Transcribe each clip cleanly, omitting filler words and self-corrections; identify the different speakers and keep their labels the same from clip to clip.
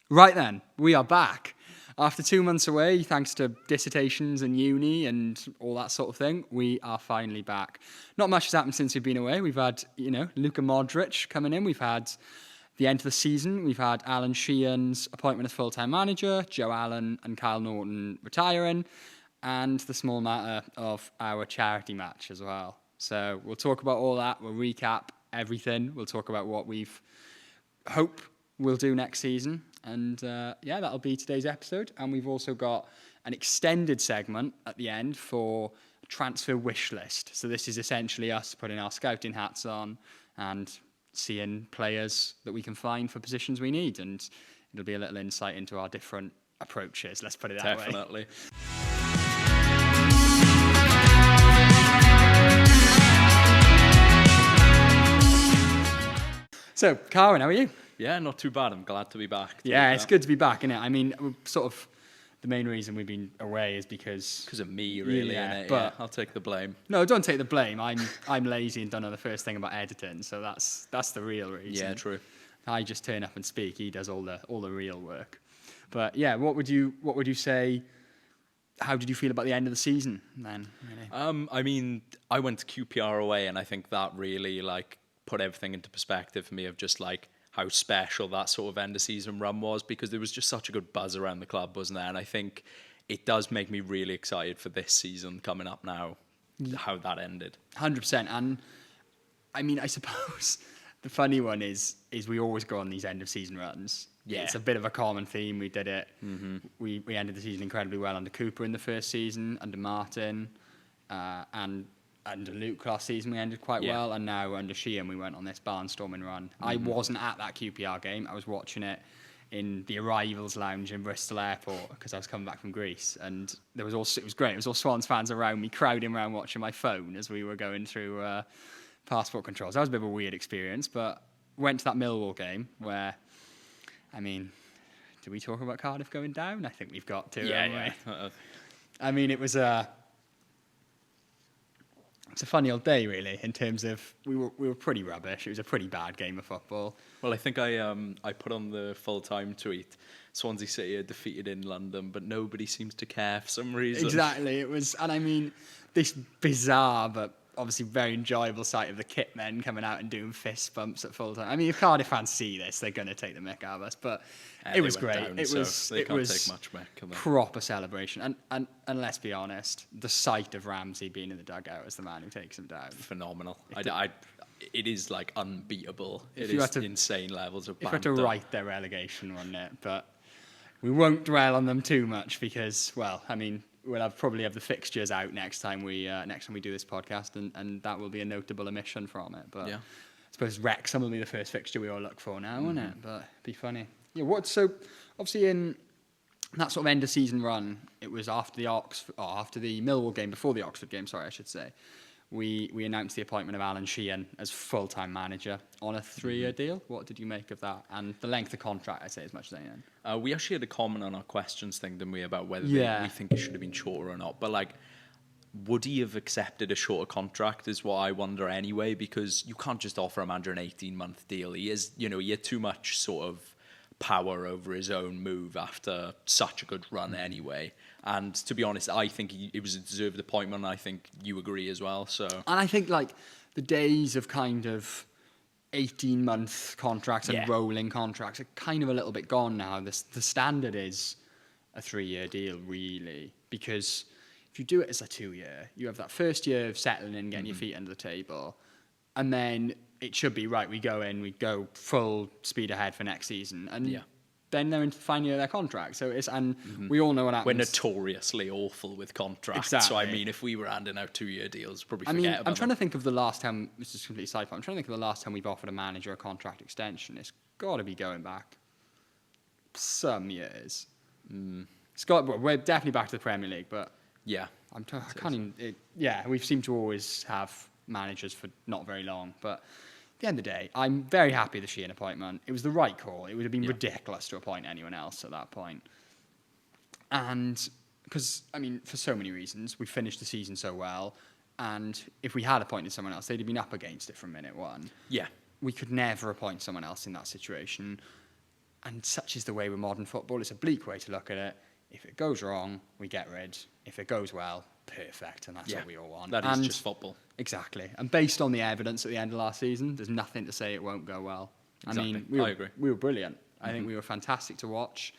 Speaker 1: Right then, we are back. After 2 months away, thanks to dissertations and uni and all that sort of thing, we are finally back. Not much has happened since we've been away. We've had, Luka Modric coming in. We've had the end of the season. We've had Alan Sheehan's appointment as full-time manager, Joe Allen and Kyle Norton retiring, and the small matter of our charity match as well. So we'll talk about all that. We'll recap everything. We'll talk about what we've hope we'll do next season. And that'll be today's episode. And we've also got an extended segment at the end for Transfer Wishlist. So this is essentially us putting our scouting hats on and seeing players that we can find for positions we need. And it'll be a little insight into our different approaches. Let's put it that way.
Speaker 2: Definitely.
Speaker 1: So, Carwyn, how are you?
Speaker 2: Yeah, not too bad. I'm glad to be back.
Speaker 1: Yeah, it's good to be back, isn't it? I mean, sort of the main reason we've been away is because
Speaker 2: of me, really.
Speaker 1: Yeah,
Speaker 2: innit?
Speaker 1: but
Speaker 2: Yeah, I'll take the blame.
Speaker 1: No, don't take the blame. I'm lazy and don't know the first thing about editing, so that's the real reason.
Speaker 2: Yeah, true.
Speaker 1: I just turn up and speak. He does all the real work. But yeah, what would you say? How did you feel about the end of the season then? Really?
Speaker 2: I mean, I went to QPR away, and I think that really put everything into perspective for me of just how special that sort of end of season run was, because there was just such a good buzz around the club, wasn't there? And I think it does make me really excited for this season coming up now, how that ended.
Speaker 1: 100%. And I mean, I suppose the funny one is we always go on these end of season runs.
Speaker 2: Yeah.
Speaker 1: It's a bit of a common theme. We did it. Mm-hmm. We ended the season incredibly well under Cooper in the first season, under Martin, and under Luke last season we ended quite well, and now under Sheehan we went on this barnstorming run. Mm-hmm. I wasn't at that QPR game. I was watching it in the arrivals lounge in Bristol Airport because I was coming back from Greece, and it was great. It was all Swans fans around me, crowding around watching my phone as we were going through passport controls. That was a bit of a weird experience, but went to that Millwall game where, I mean, do we talk about Cardiff going down? I think we've got to.
Speaker 2: Yeah.
Speaker 1: I mean, it's a funny old day, really, in terms of we were pretty rubbish. It was a pretty bad game of football.
Speaker 2: Well, I think I put on the full-time tweet, Swansea City are defeated in London, but nobody seems to care for some reason.
Speaker 1: Exactly. It was, and I mean, this bizarre but obviously very enjoyable sight of the kit men coming out and doing fist bumps at full time. I mean, if Cardiff fans see this, they're going to take the mick out of us, but it was great.
Speaker 2: Down, it was take much mick, can they?
Speaker 1: Proper celebration. And let's be honest, the sight of Ramsey being in the dugout as the man who takes him down.
Speaker 2: Phenomenal. It is unbeatable. It is insane levels of banter.
Speaker 1: If you had to write their relegation, wouldn't it? But we won't dwell on them too much because, well, I mean, we'll probably have the fixtures out next time we do this podcast, and that will be a notable omission from it. But yeah. I suppose Wrexham will be the first fixture we all look for now, won't it? But it'd be funny. Yeah. So obviously in that sort of end of season run, it was after the Millwall game, before the Oxford game. Sorry, I should say. We announced the appointment of Alan Sheehan as full-time manager on a 3-year deal. What did you make of that? And the length of contract, I'd say, as much as anything.
Speaker 2: We actually had a comment on our questions thing, didn't we, about whether we think it should have been shorter or not. But, would he have accepted a shorter contract is what I wonder anyway, because you can't just offer a manager an 18-month deal. He had too much sort of power over his own move after such a good run anyway. And to be honest, I think it was a deserved appointment. I think you agree as well. So, and
Speaker 1: I think the days of kind of 18-month contracts and rolling contracts are kind of a little bit gone now. The standard is a 3-year deal, really, because if you do it as a 2-year, you have that first year of settling in, getting your feet under the table, and then it should be right. We go full speed ahead for next season, and then they're in the final year of their contract. So we all know what happens.
Speaker 2: We're notoriously awful with contracts.
Speaker 1: Exactly.
Speaker 2: So I mean, if we were handing out 2-year deals, probably forget about
Speaker 1: I'm trying to think of the last time. This is completely sci-fi. I'm trying to think of the last time we've offered a manager a contract extension. It's got to be going back some years. We're definitely back to the Premier League, but I can't even. We seem to always have managers for not very long, but. At the end of the day, I'm very happy with the Sheehan appointment. It was the right call. It would have been ridiculous to appoint anyone else at that point. And because, I mean, for so many reasons, we finished the season so well. And if we had appointed someone else, they'd have been up against it from minute one.
Speaker 2: Yeah.
Speaker 1: We could never appoint someone else in that situation. And such is the way with modern football. It's a bleak way to look at it. If it goes wrong, we get rid. If it goes well, perfect. And that's what we all want.
Speaker 2: That is just football.
Speaker 1: Exactly. And based on the evidence at the end of last season, there's nothing to say it won't go well.
Speaker 2: Exactly.
Speaker 1: I mean,
Speaker 2: I agree.
Speaker 1: We were brilliant. I think we were fantastic to watch.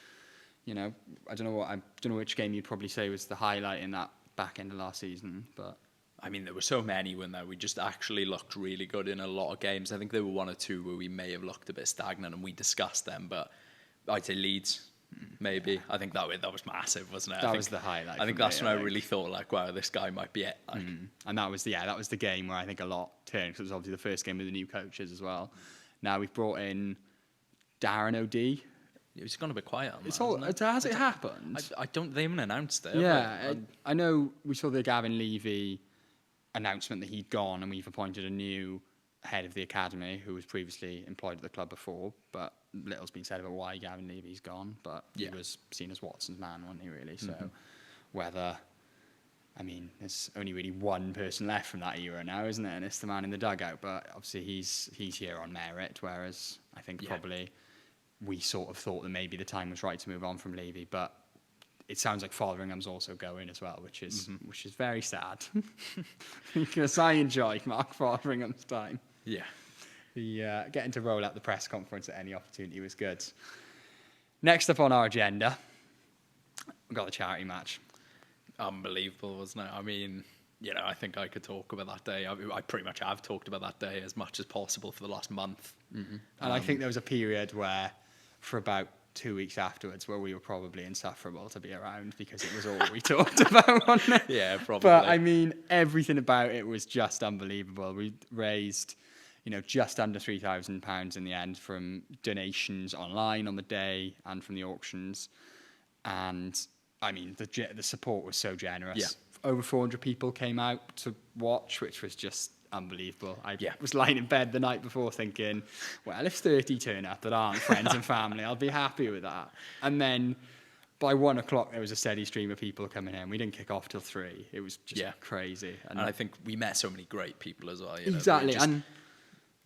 Speaker 1: You know, I don't know which game you'd probably say was the highlight in that back end of last season, but
Speaker 2: I mean, there were so many when we just actually looked really good in a lot of games. I think there were one or two where we may have looked a bit stagnant, and we discussed them. But I'd say Leeds, maybe. I think that was massive, wasn't it?
Speaker 1: That was the highlight.
Speaker 2: I think that's when I really thought, like, wow, this guy might be it. Like,
Speaker 1: and that was the game where I think a lot turned, because it was obviously the first game with the new coaches as well. Now we've brought in Darren O'D.
Speaker 2: It's gone a bit quiet on that,
Speaker 1: It's all,
Speaker 2: hasn't it?
Speaker 1: has it happened?
Speaker 2: They haven't announced it.
Speaker 1: Yeah, I know we saw the Gavin Levy announcement that he'd gone, and we've appointed a new head of the academy who was previously employed at the club before, but little's been said about why Gavin Levy's gone, but he was seen as Watson's man, wasn't he, really? So whether, I mean, there's only really one person left from that era now, isn't it? And it's the man in the dugout, but obviously he's here on merit, whereas I think probably we sort of thought that maybe the time was right to move on from Levy, but it sounds like Fotheringham's also going as well, which is very sad, because I enjoyed Mark Fotheringham's time.
Speaker 2: Yeah.
Speaker 1: Getting to roll out the press conference at any opportunity was good. Next up on our agenda, we've got the charity match.
Speaker 2: Unbelievable, wasn't it? I mean, you know, I think I could talk about that day. I pretty much have talked about that day as much as possible for the last month.
Speaker 1: And I think there was a period where, for about 2 weeks afterwards, where we were probably insufferable to be around because it was all we talked about, wasn't it?
Speaker 2: Yeah, probably.
Speaker 1: But I mean, everything about it was just unbelievable. We raised, just under £3,000 in the end from donations online on the day and from the auctions. And I mean, the support was so generous.
Speaker 2: Yeah.
Speaker 1: Over 400 people came out to watch, which was just unbelievable. I
Speaker 2: Yeah.
Speaker 1: was lying in bed the night before thinking, well, if 30 turn up that aren't friends and family, I'll be happy with that. And then by 1 o'clock, there was a steady stream of people coming in. We didn't kick off till 3. It was just crazy.
Speaker 2: And I think we met so many great people as well.
Speaker 1: Exactly.
Speaker 2: And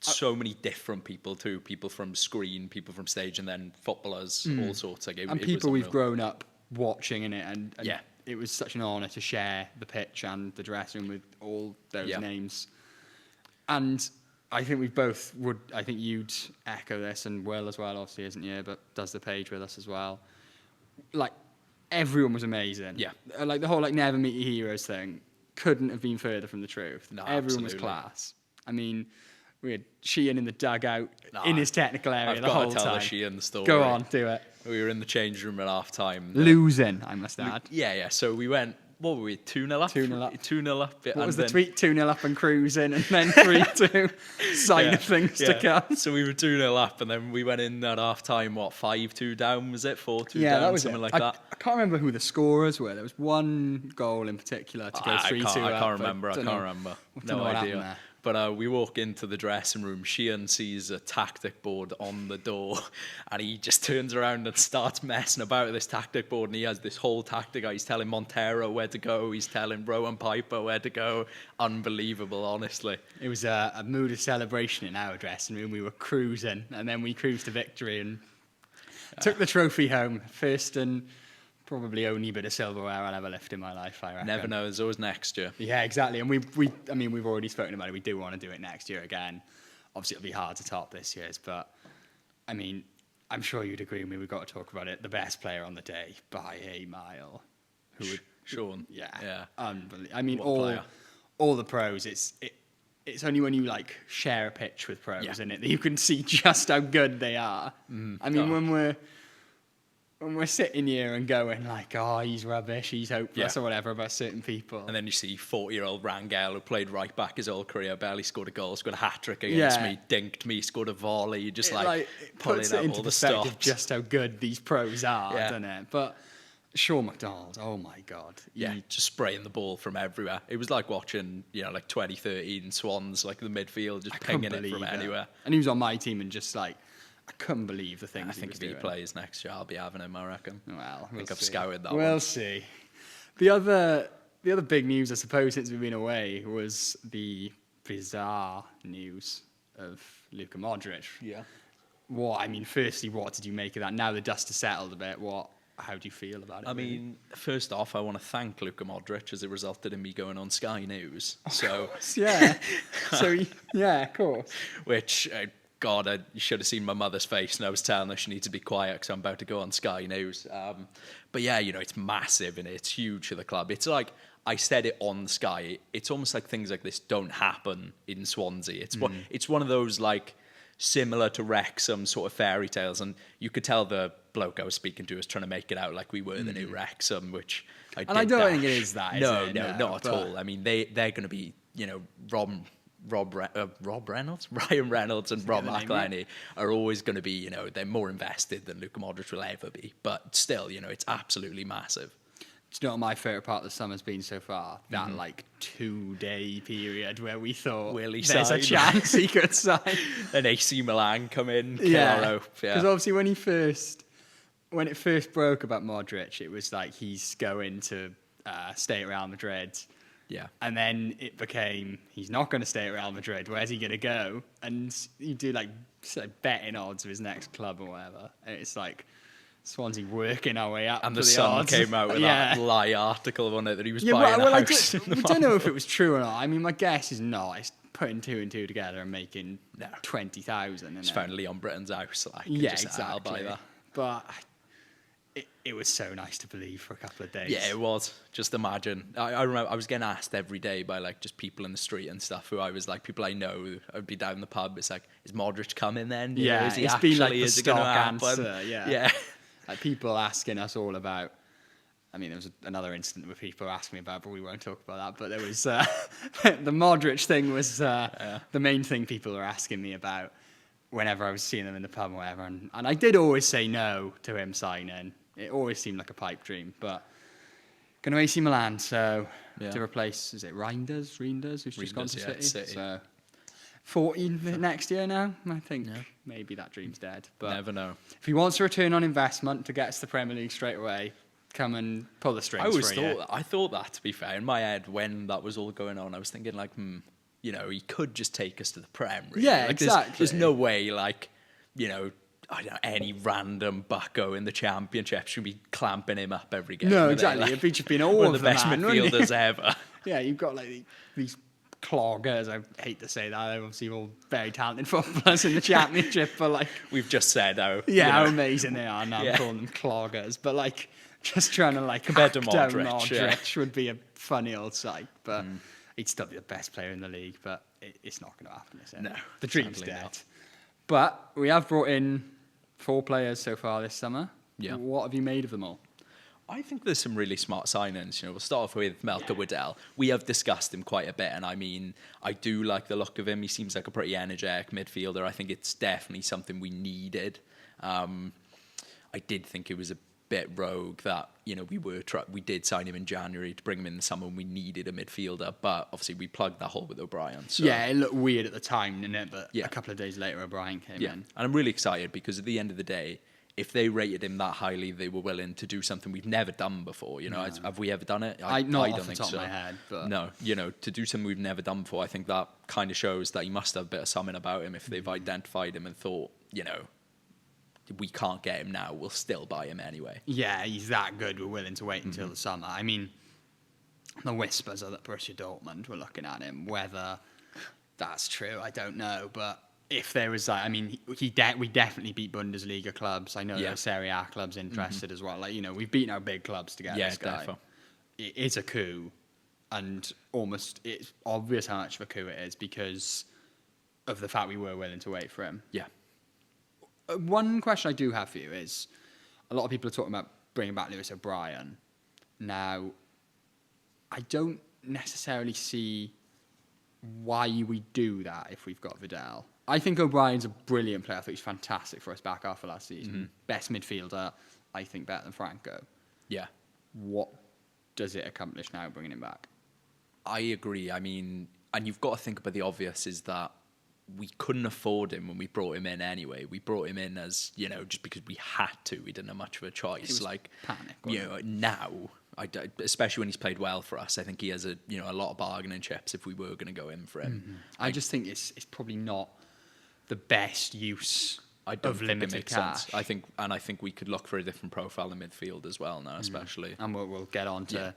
Speaker 2: so many different people too. People from screen, people from stage, and then footballers, all sorts. Like,
Speaker 1: and people we've grown up watching in it. And
Speaker 2: yeah.
Speaker 1: It was such an honour to share the pitch and the dressing room with all those names. And I think I think you'd echo this, and Will as well, obviously, isn't you? But does the page with us as well. Like, everyone was amazing.
Speaker 2: Yeah.
Speaker 1: Like, the whole, never meet your heroes thing couldn't have been further from the truth.
Speaker 2: No,
Speaker 1: everyone was class. I mean, we had Sheehan in the dugout, in his technical area the whole time.
Speaker 2: I've got to tell the Sheehan story.
Speaker 1: Go on, do it.
Speaker 2: We were in the change room at half time.
Speaker 1: Losing, I must add.
Speaker 2: Yeah. So we went, what were we, 2-0 up?
Speaker 1: 2-0 up.
Speaker 2: 2-0 up.
Speaker 1: What was the tweet? 2-0 up and cruising, and then 3-2. Sign of things to come.
Speaker 2: So we were 2-0 up, and then we went in at half time, 5-2 down, was it? 4-2 down,
Speaker 1: that was
Speaker 2: something
Speaker 1: it.
Speaker 2: like that.
Speaker 1: I can't remember who the scorers were. There was one goal in particular to go 3-2 up.
Speaker 2: I can't remember. No idea. But we walk into the dressing room. Sheehan sees a tactic board on the door, and he just turns around and starts messing about with this tactic board. And he has this whole tactic. He's telling Montero where to go. He's telling Rowan Piper where to go. Unbelievable, honestly. It
Speaker 1: was a mood of celebration in our dressing room. We were cruising, and then we cruised to victory and took the trophy home. First and probably only bit of silverware I'll ever lift in my life, I reckon.
Speaker 2: Never know, there's always next year.
Speaker 1: Yeah, exactly. And we've already spoken about it. We do want to do it next year again. Obviously, it'll be hard to top this year's, but I mean, I'm sure you'd agree with me. We've got to talk about it. The best player on the day by a mile.
Speaker 2: Sean.
Speaker 1: Yeah. Unbelievable. I mean, all the pros. It's only when you share a pitch with pros, isn't it, that you can see just how good they are. I mean, when we're sitting here and going he's rubbish, he's hopeless or whatever about certain people.
Speaker 2: And then you see 40-year-old Rangel, who played right back his whole career, barely scored a goal, scored a hat-trick against me, dinked me, scored a volley, just
Speaker 1: it
Speaker 2: pulling
Speaker 1: puts
Speaker 2: up
Speaker 1: it into
Speaker 2: all the
Speaker 1: perspective
Speaker 2: stops.
Speaker 1: just how good these pros are, doesn't it? But Sean McDonald, oh my God.
Speaker 2: Yeah, just spraying the ball from everywhere. It was like watching, 2013 Swans, the midfield, just pinging it from anywhere.
Speaker 1: And he was on my team and just I couldn't believe the things
Speaker 2: I think if he plays next year, I'll be having him, I reckon.
Speaker 1: Well,
Speaker 2: I think I've scoured that one.
Speaker 1: We'll see. The other big news, I suppose, since we've been away was the bizarre news of Luka Modric.
Speaker 2: Yeah.
Speaker 1: Firstly, what did you make of that? Now the dust has settled a bit. How do you feel about it?
Speaker 2: I mean, first off, I want to thank Luka Modric as it resulted in me going on Sky News.
Speaker 1: Yeah. Of course.
Speaker 2: Which, God, I should have seen my mother's face and I was telling her she needs to be quiet because I'm about to go on Sky News. But yeah, it's massive and it's huge for the club. It's like, I said it on Sky, it's almost like things like this don't happen in Swansea. It's one of those, like, similar to Wrexham sort of fairy tales, and you could tell the bloke I was speaking to was trying to make it out like we were the new Wrexham, which I don't
Speaker 1: think it is that.
Speaker 2: No, not at all. I mean, they're going to be, Ryan Reynolds and Rob McElhenney are always going to be, they're more invested than Luka Modric will ever be. But still, it's absolutely massive.
Speaker 1: Do you know what my favourite part of the summer's been so far? That 2-day period where we thought there's a chance he could sign.
Speaker 2: An AC Milan come in,
Speaker 1: because obviously when it first broke about Modric, it was like he's going to stay at Real Madrid.
Speaker 2: Yeah.
Speaker 1: And then it became, he's not going to stay at Real Madrid. Where's he going to go? And you do like betting odds of his next club or whatever. And it's like Swansea working our way up.
Speaker 2: And the Sun
Speaker 1: odds.
Speaker 2: came out with that lie article on it that he was buying a house.
Speaker 1: We don't know if it was true or not. I mean, my guess is not. It's putting 2 and 2 together and making 20,000.
Speaker 2: It's found Leon Britton's house.
Speaker 1: Exactly.
Speaker 2: I'll buy that.
Speaker 1: But it was so nice to believe for a couple of days.
Speaker 2: Yeah, it was. Just imagine. I remember I was getting asked every day by like just people in the street and stuff who I was like, people I know, I'd be down in the pub. It's like, is Modric coming then?
Speaker 1: Yeah,
Speaker 2: is he
Speaker 1: it's
Speaker 2: actually,
Speaker 1: been like the
Speaker 2: is it going to happen?
Speaker 1: answer. Yeah. Like people asking us all about. I mean, there was another incident where people were asking me about, but we won't talk about that. But there was the Modric thing was the main thing people were asking me about whenever I was seeing them in the pub or whatever. And I did always say no to him signing. It always seemed like a pipe dream, but going to AC Milan, so to replace, is it Reinders, who's just gone to City? So 40 next year now, I think maybe that dream's dead. But
Speaker 2: never know.
Speaker 1: If he wants to return on investment to get us the Premier League straight away, come and pull the strings
Speaker 2: I thought that, to be fair. In my head, when that was all going on, I was thinking like, he could just take us to the Prem. Really.
Speaker 1: Yeah,
Speaker 2: like,
Speaker 1: exactly.
Speaker 2: There's no way, like, I don't know, any random bucko in the Championship should be clamping him up every game.
Speaker 1: No, exactly. It'd just been all
Speaker 2: one of the best midfielders ever.
Speaker 1: Yeah, you've got like these cloggers. I hate to say that. They're obviously all very talented footballers in the Championship, but like
Speaker 2: we've just said how
Speaker 1: how amazing they are. Now I'm calling them cloggers, but like just trying to like
Speaker 2: compared to
Speaker 1: Modric would be a funny old sight. But he'd still be the best player in the league. But it's not going to happen. Is it?
Speaker 2: No,
Speaker 1: the dream's dead.
Speaker 2: Not.
Speaker 1: But we have brought in 4 players so far this summer.
Speaker 2: Yeah.
Speaker 1: What have you made of them all?
Speaker 2: I think there's some really smart signings. We'll start off with Melker Videl. We have discussed him quite a bit, and I mean, I do like the look of him. He seems like a pretty energetic midfielder. I think it's definitely something we needed. I did think it was a bit rogue that we did sign him in January to bring him in the summer when we needed a midfielder, but obviously we plugged that hole with O'Brien. So.
Speaker 1: Yeah, it looked weird at the time, didn't it? But a couple of days later, O'Brien came in.
Speaker 2: And I'm really excited because at the end of the day, if they rated him that highly, they were willing to do something we've never done before. Have we ever done it?
Speaker 1: I don't think so. Of my head, but
Speaker 2: no, to do something we've never done before, I think that kind of shows that he must have a bit of something about him if they've identified him and thought, we can't get him now, we'll still buy him anyway.
Speaker 1: Yeah, he's that good, we're willing to wait until the summer. I mean, the whispers are that Borussia Dortmund were looking at him. Whether that's true, I don't know. But if there was, I mean, we definitely beat Bundesliga clubs. I know there are Serie A clubs interested as well. Like, we've beaten our big clubs to get this guy. Definitely. It is a coup, and almost it's obvious how much of a coup it is because of the fact we were willing to wait for him.
Speaker 2: Yeah.
Speaker 1: One question I do have for you is, a lot of people are talking about bringing back Lewis O'Brien. Now, I don't necessarily see why we do that if we've got Videl. I think O'Brien's a brilliant player. I think he's fantastic for us back after last season. Best midfielder, I think, better than Franco.
Speaker 2: Yeah.
Speaker 1: What does it accomplish now bringing him back?
Speaker 2: I agree. I mean, and you've got to think about the obvious is that we couldn't afford him when we brought him in anyway. We brought him in as, just because we had to. We didn't have much of a choice.
Speaker 1: It was like panic.
Speaker 2: Now, especially when he's played well for us, I think he has a lot of bargaining chips if we were going to go in for him.
Speaker 1: I just think it's probably not the best use
Speaker 2: I don't
Speaker 1: of
Speaker 2: think
Speaker 1: limited
Speaker 2: it makes
Speaker 1: cash.
Speaker 2: sense. I think we could look for a different profile in midfield as well now, especially.
Speaker 1: And we'll get on to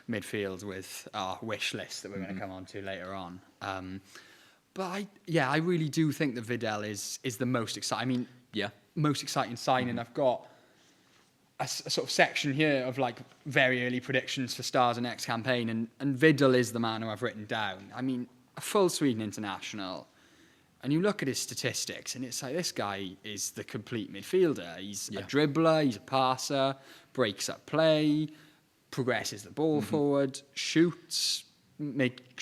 Speaker 1: midfield with our wish list that we're going to come on to later on. But I really do think that Videl is the most exciting. I mean, most exciting signing. I've got a sort of section here of like very early predictions for Stars and next campaign, and Videl is the man who I've written down. I mean, a full Sweden international, and you look at his statistics, and it's like this guy is the complete midfielder. He's a dribbler, he's a passer, breaks up play, progresses the ball forward, shoots,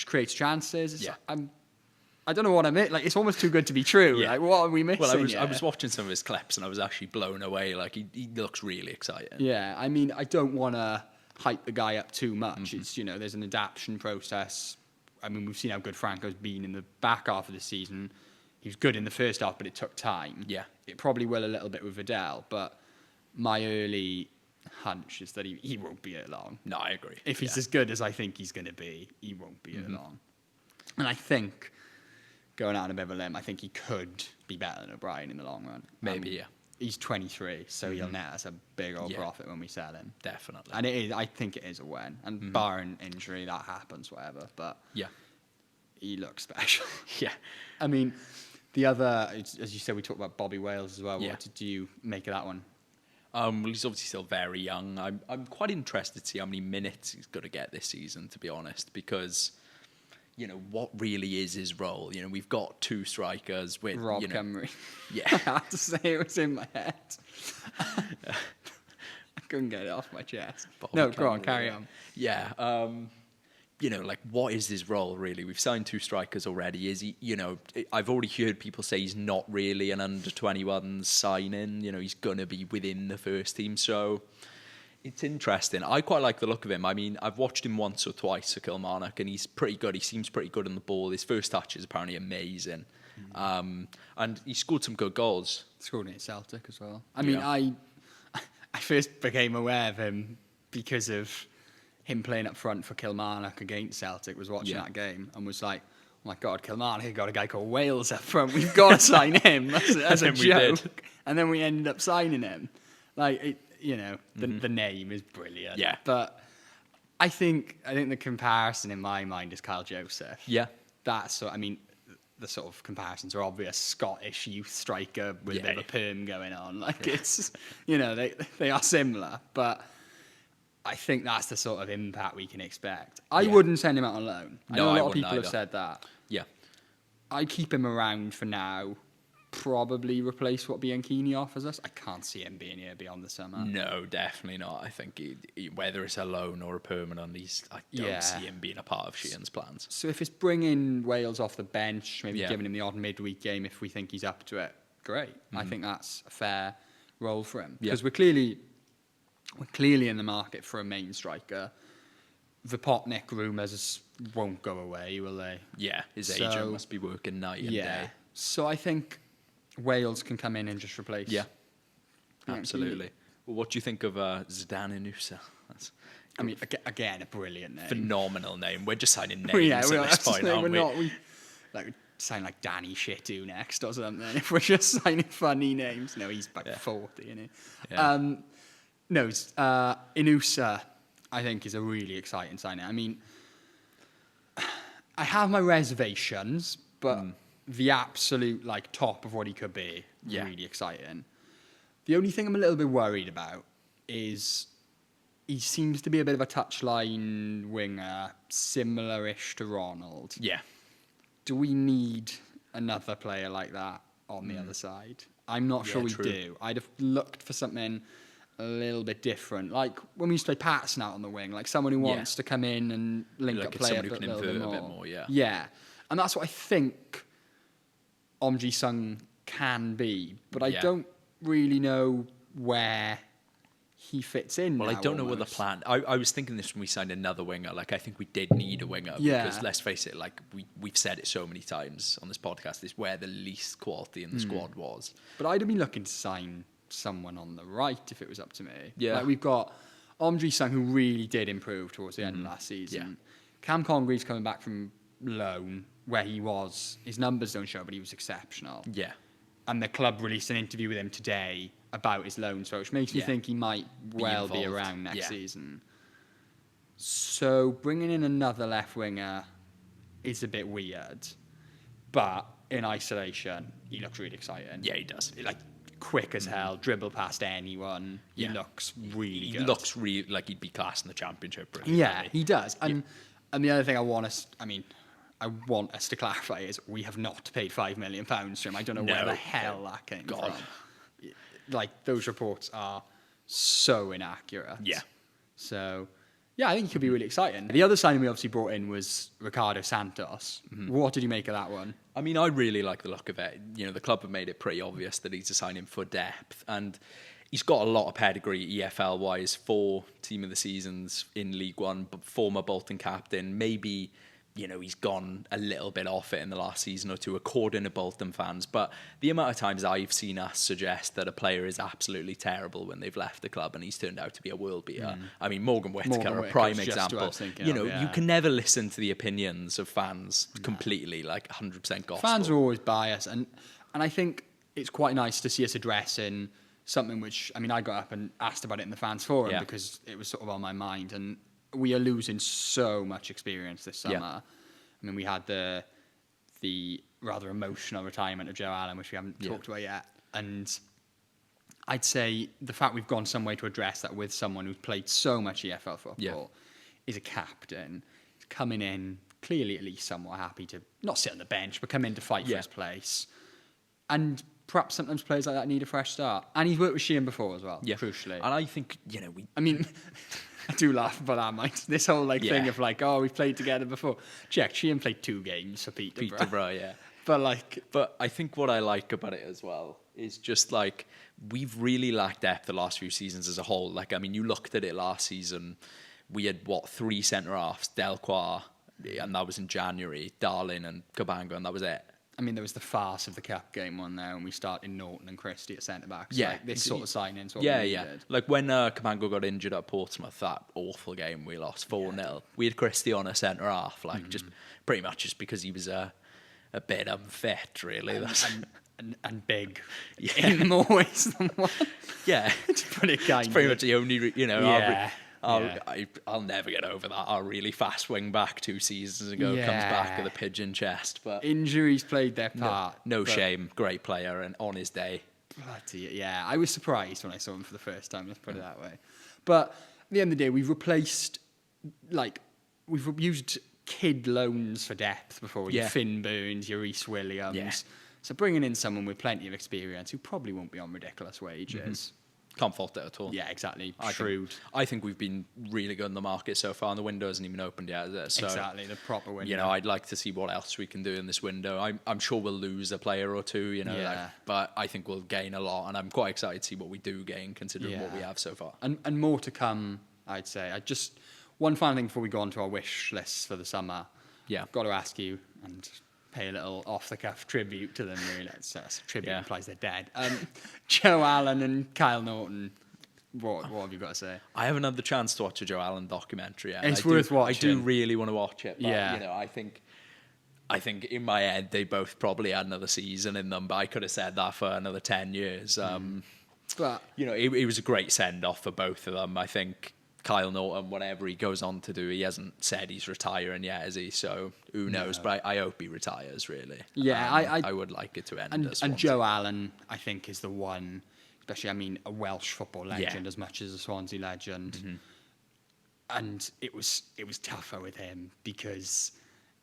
Speaker 1: creates chances. I don't know what I mean. Like, it's almost too good to be true. Yeah. Like, what are we missing?
Speaker 2: Well, I was watching some of his clips and I was actually blown away. Like, he looks really exciting.
Speaker 1: Yeah, I mean, I don't want to hype the guy up too much. It's, there's an adaptation process. I mean, we've seen how good Franco's been in the back half of the season. He was good in the first half, but it took time. Yeah. It probably will a little bit with Videl, but my early hunch is that he won't be here long.
Speaker 2: No, I agree.
Speaker 1: If he's as good as I think he's going to be, he won't be here long. And I think, going out on a bit of a limb, I think he could be better than O'Brien in the long run.
Speaker 2: Maybe,
Speaker 1: He's 23, so he'll net us a big old profit when we sell him.
Speaker 2: Definitely.
Speaker 1: And it is. I think it is a win. And barring injury, that happens, whatever. But he looks special. I mean, the other, as you said, we talked about Bobby Wales as well. What did you make of that one?
Speaker 2: Well, he's obviously still very young. I'm quite interested to see how many minutes he's going to get this season, to be honest, because, what really is his role? We've got two strikers with
Speaker 1: Rob Cymru.
Speaker 2: Yeah.
Speaker 1: I had to say it was in my head. I couldn't get it off my chest. Go on, carry on.
Speaker 2: Yeah. What is his role, really? We've signed two strikers already. Is he, I've already heard people say he's not really an under-21 signing. He's going to be within the first team. So it's interesting. I quite like the look of him. I mean, I've watched him once or twice at Kilmarnock, and he's pretty good. He seems pretty good on the ball. His first touch is apparently amazing. And he scored some good goals.
Speaker 1: Scored at Celtic as well. I mean, I first became aware of him because of him playing up front for Kilmarnock against Celtic, was watching that game and was like, oh my God, Kilmarnock got a guy called Wales up front. We've got to sign him as a joke. And then we ended up signing him. Like, the name is brilliant.
Speaker 2: Yeah.
Speaker 1: But I think the comparison in my mind is Kyle Joseph.
Speaker 2: Yeah.
Speaker 1: The sort of comparisons are obvious. Scottish youth striker with a bit of a perm going on. Like, it's, they are similar, but I think that's the sort of impact we can expect. I wouldn't send him out on loan. I know a lot of people have said that.
Speaker 2: Yeah.
Speaker 1: I'd keep him around for now. Probably replace what Bianchini offers us. I can't see him being here beyond the summer.
Speaker 2: No, definitely not. I think whether it's a loan or a permanent, I don't see him being a part of Sheehan's plans.
Speaker 1: So if it's bringing Wales off the bench, maybe giving him the odd midweek game if we think he's up to it, great. I think that's a fair role for him. Because we're clearly in the market for a main striker. The Potnik rumours won't go away, will they?
Speaker 2: Yeah, his agent must be working night and day.
Speaker 1: So I think Wales can come in and just replace.
Speaker 2: Yeah, absolutely. Well, what do you think of Zidane Inusa?
Speaker 1: Again, a brilliant name.
Speaker 2: Phenomenal name. We're just signing names at this point, aren't we?
Speaker 1: We sign like Danny Shitu next or something. If we're just signing funny names. No, he's about 40, isn't he? Yeah. Inusa, I think, is a really exciting signing. I mean, I have my reservations, but the absolute top of what he could be, really exciting. The only thing I'm a little bit worried about is he seems to be a bit of a touchline winger, similar-ish to Ronald.
Speaker 2: Yeah.
Speaker 1: Do we need another player like that on the other side? I'm not sure we do. I'd have looked for something a little bit different, like when we used to play Patson out on the wing, like someone who wants to come in and link up play a bit more. Yeah, and that's what I think Omji Sung can be, but I don't really know where he fits in.
Speaker 2: Well,
Speaker 1: now,
Speaker 2: I don't know what the plan. I was thinking this when we signed another winger. Like, I think we did need a winger because let's face it, like we've said it so many times on this podcast, is where the least quality in the squad was.
Speaker 1: But I'd have been looking to sign someone on the right if it was up to me.
Speaker 2: Yeah.
Speaker 1: Like, we've got Omji Sung, who really did improve towards the end of last season. Yeah. Cam Congreve's coming back from loan, where he was. His numbers don't show, but he was exceptional.
Speaker 2: Yeah.
Speaker 1: And the club released an interview with him today about his loan spell, which makes me think he might well be around next season. So bringing in another left winger is a bit weird, but in isolation, he looks really exciting.
Speaker 2: Yeah, he does.
Speaker 1: Like quick as hell, dribble past anyone. He looks really good.
Speaker 2: He looks really like he'd be class in the Championship. Really,
Speaker 1: yeah, he does. And the other thing I want us to clarify is we have not paid £5 million for him. I don't know where the hell that came from. Like, those reports are so inaccurate.
Speaker 2: Yeah.
Speaker 1: So, yeah, I think it could be really exciting. The other signing we obviously brought in was Ricardo Santos. What did you make of that one?
Speaker 2: I mean, I really like the look of it. You know, the club have made it pretty obvious that he's a signing for depth. And he's got a lot of pedigree EFL-wise, 4 Team of the Seasons in League One, but former Bolton captain. Maybe, you know, he's gone a little bit off it in the last season or two, according to Bolton fans. But the amount of times I've seen us suggest that a player is absolutely terrible when they've left the club and he's turned out to be a world beater. I mean, Morgan Whittaker, a prime example. You know, you can never listen to the opinions of fans completely, like 100% gospel.
Speaker 1: Fans are always biased. And I think it's quite nice to see us addressing something which, I mean, I got up and asked about it in the fans forum because it was sort of on my mind. And we are losing so much experience this summer. I mean, we had the rather emotional retirement of Joe Allen, which we haven't talked about yet. And I'd say the fact we've gone some way to address that with someone who's played so much EFL football is a captain coming in, clearly at least somewhat happy to not sit on the bench, but come in to fight for his place. And perhaps sometimes players like that need a fresh start. And he's worked with Sheehan before as well, crucially. And
Speaker 2: I think, you know,
Speaker 1: I do laugh about that, mate. This whole thing of we've played together before. Check, Sheehan played 2 games for Peterborough.
Speaker 2: But I think what I like about it as well is just like we've really lacked depth the last few seasons as a whole. Like, I mean, you looked at it last season. We had 3 centre halves, Delquar, and that was in January, Darlin and Cabango, and that was it.
Speaker 1: I mean, there was the farce of the Cup game one there, and we started Norton and Christie at centre-backs. This sort of signing's what we needed. Like,
Speaker 2: when Cabango got injured at Portsmouth, that awful game we lost 4-0, we had Christie on a centre-half, just pretty much just because he was a bit unfit, really.
Speaker 1: And big in more ways than one.
Speaker 2: Yeah.
Speaker 1: To put it kindly.
Speaker 2: It's pretty much the only, I'll never get over that. Our really fast wing back 2 seasons ago comes back with a pigeon chest. But
Speaker 1: injuries played their part.
Speaker 2: No shame. Great player and on his day.
Speaker 1: Bloody, I was surprised when I saw him for the first time, let's put it that way. But at the end of the day, we've used kid loans for depth before. Finn Burns, your Reece Williams. Yeah. So bringing in someone with plenty of experience who probably won't be on ridiculous wages.
Speaker 2: Can't fault it at all.
Speaker 1: Yeah, exactly. Shrewd.
Speaker 2: I think we've been really good in the market so far, and the window hasn't even opened yet, is it? So,
Speaker 1: exactly, the proper window.
Speaker 2: You know, I'd like to see what else we can do in this window. I'm sure we'll lose a player or two, you know, but I think we'll gain a lot, and I'm quite excited to see what we do gain, considering what we have so far.
Speaker 1: And more to come, I'd say. One final thing before we go on to our wish lists for the summer. Yeah. I've got to ask you, and pay a little off-the-cuff tribute to them, really. Tribute implies they're dead. Joe Allen and Kyle Norton, what have you got to say?
Speaker 2: I haven't had the chance to watch a Joe Allen documentary yet.
Speaker 1: It's worth watching.
Speaker 2: I do really want to watch it. But, you know, I think in my head they both probably had another season in them, but I could have said that for another 10 years. But you know, it was a great send-off for both of them. I think Kyle Norton, whatever he goes on to do, he hasn't said he's retiring yet, is he? So who knows? But I hope he retires, really.
Speaker 1: Yeah,
Speaker 2: I would like it to end.
Speaker 1: And Joe Allen, I think, is the one, especially, I mean, a Welsh football legend as much as a Swansea legend. And it was tougher with him because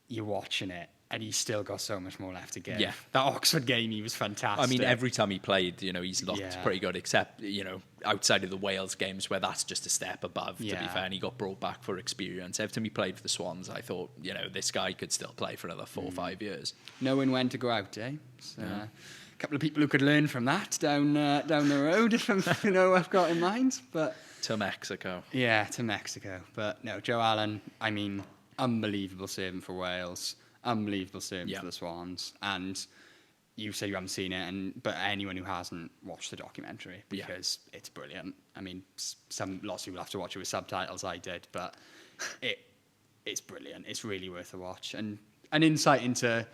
Speaker 1: you're watching it and he's still got so much more left to give. Yeah. That Oxford game, he was fantastic.
Speaker 2: I mean, every time he played, you know, he's looked pretty good, except, you know, outside of the Wales games where that's just a step above, to be fair, and he got brought back for experience. Every time he played for the Swans, I thought, you know, this guy could still play for another 4 or 5 years.
Speaker 1: Knowing when to go out, eh? So, a couple of people who could learn from that down the road, if you know what I've got in mind. But
Speaker 2: to Mexico.
Speaker 1: Yeah, to Mexico. But no, Joe Allen, I mean, unbelievable servant for Wales. Unbelievable servant for the Swans. And you say you haven't seen it, but anyone who hasn't, watched the documentary because it's brilliant. I mean, lots of people have to watch it with subtitles. I did, but it's brilliant. It's really worth a watch, and an insight into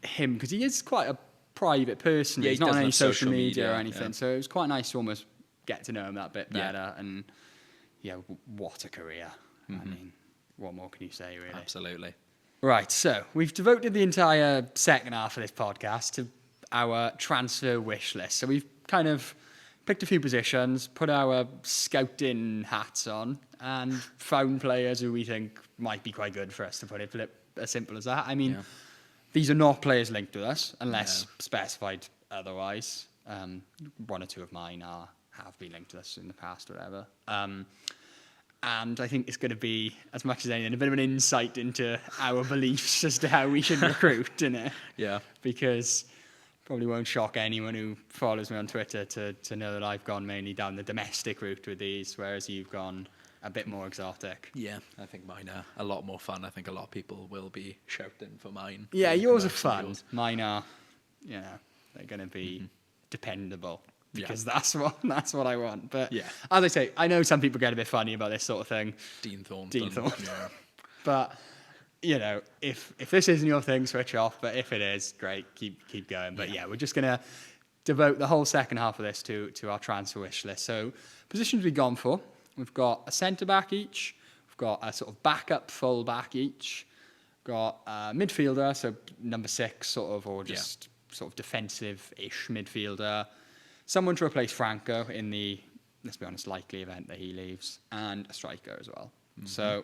Speaker 1: him because he is quite a private personally.
Speaker 2: Yeah,
Speaker 1: He's not on
Speaker 2: doesn't
Speaker 1: any
Speaker 2: have
Speaker 1: social
Speaker 2: social
Speaker 1: media or
Speaker 2: media,
Speaker 1: anything.
Speaker 2: yeah.
Speaker 1: So it was quite nice to almost get to know him that bit
Speaker 2: Yeah.
Speaker 1: better. And yeah, what a career. I mean, what more can you say, really?
Speaker 2: Absolutely.
Speaker 1: Right, so we've devoted the entire second half of this podcast to our transfer wish list. So we've kind of picked a few positions, put our scouting hats on, and found players who we think might be quite good for us, to put it as simple as that. I mean,
Speaker 2: Yeah.
Speaker 1: these are not players linked with us, unless specified otherwise. One or two of mine have been linked to us in the past, or whatever. And I think it's going to be, as much as anything, a bit of an insight into our beliefs as to how we should recruit, innit?
Speaker 2: Yeah.
Speaker 1: Because probably won't shock anyone who follows me on Twitter to know that I've gone mainly down the domestic route with these, whereas you've gone a bit more exotic.
Speaker 2: Yeah, I think mine are a lot more fun. I think a lot of people will be shouting for mine.
Speaker 1: Yeah, yours are
Speaker 2: Comparison to
Speaker 1: fun.
Speaker 2: yours.
Speaker 1: Mine are, they're going to be dependable.
Speaker 2: Yeah.
Speaker 1: Because that's what I want. But
Speaker 2: Yeah.
Speaker 1: as I say, I know some people get a bit funny about this sort of thing.
Speaker 2: Dean Thornton. Yeah.
Speaker 1: But if this isn't your thing, switch off. But if it is, great, keep going. But yeah, we're just gonna devote the whole second half of this to our transfer wish list. So positions we've gone for: we've got a centre back each, we've got a sort of backup full back each, got a midfielder, so number 6 sort of, or just sort of defensive-ish midfielder. Someone to replace Franco in the, let's be honest, likely event that he leaves, and a striker as well. So,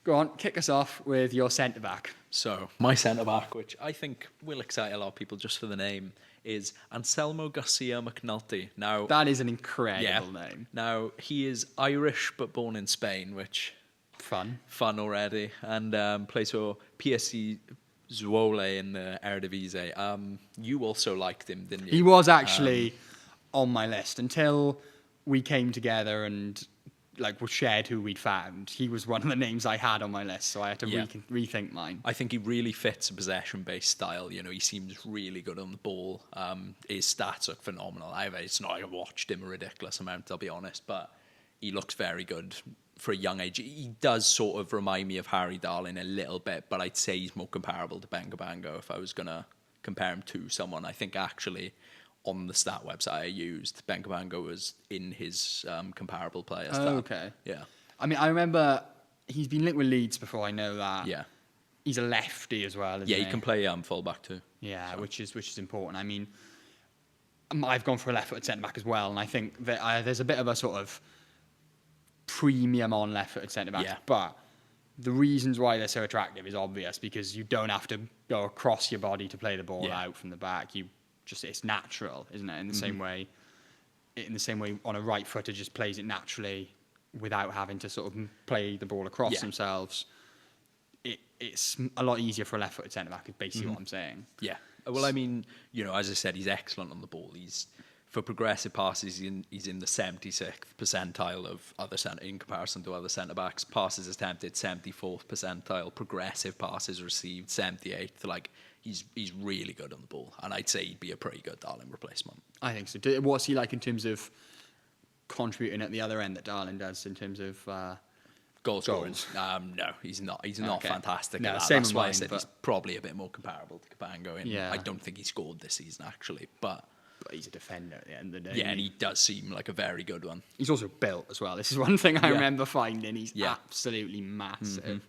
Speaker 1: go on, kick us off with your centre-back.
Speaker 2: So, my centre-back, which I think will excite a lot of people just for the name, is Anselmo Garcia McNulty. Now,
Speaker 1: That is an incredible name.
Speaker 2: Now, he is Irish but born in Spain, which
Speaker 1: Fun.
Speaker 2: already, and plays for PSC Zwolle in the Eredivisie. You also liked him, didn't you?
Speaker 1: He was actually on my list until we came together and we shared who we'd found. He was one of the names I had on my list, so I had to rethink mine.
Speaker 2: I think he really fits a possession-based style. You know, he seems really good on the ball. His stats look phenomenal. It's not like I've watched him a ridiculous amount, I'll be honest, but he looks very good for a young age. He does sort of remind me of Harry Darling a little bit, but I'd say he's more comparable to Benga Bango if I was going to compare him to someone. I think actually on the stat website I used, Benga Bango was in his comparable player stat.
Speaker 1: Okay.
Speaker 2: Yeah.
Speaker 1: I mean, I remember he's been linked with Leeds before, I know that.
Speaker 2: Yeah.
Speaker 1: He's a lefty as well, isn't
Speaker 2: Yeah, he can play fullback too.
Speaker 1: Yeah, which is important. I mean, I've gone for a left-footed centre-back as well, and I think that there's a bit of a sort of premium on left-footed centre-backs,
Speaker 2: Yeah.
Speaker 1: but the reasons why they're so attractive is obvious, because you don't have to go across your body to play the ball out from the back. It's natural, isn't it? In the same way on a right footer just plays it naturally without having to sort of play the ball across themselves. It's a lot easier for a left-footed centre-back, is basically what I'm saying.
Speaker 2: Yeah. Well, I mean, as I said, he's excellent on the ball. For progressive passes, he's in the 76th percentile of in comparison to other centre-backs. Passes attempted, 74th percentile. Progressive passes received, 78th. He's really good on the ball. And I'd say he'd be a pretty good Darling replacement.
Speaker 1: I think so. What's he like in terms of contributing at the other end that Darling does in terms of
Speaker 2: Goals. No, he's not. He's not fantastic.
Speaker 1: No,
Speaker 2: at that.
Speaker 1: same
Speaker 2: That's
Speaker 1: with
Speaker 2: why I
Speaker 1: mine,
Speaker 2: said
Speaker 1: but
Speaker 2: he's probably a bit more comparable to Cabango.
Speaker 1: Yeah.
Speaker 2: I don't think he scored this season, actually. But
Speaker 1: he's a defender at the end of the day.
Speaker 2: yeah, and he does seem like a very good one.
Speaker 1: He's also built as well. This is one thing I remember finding. He's absolutely massive.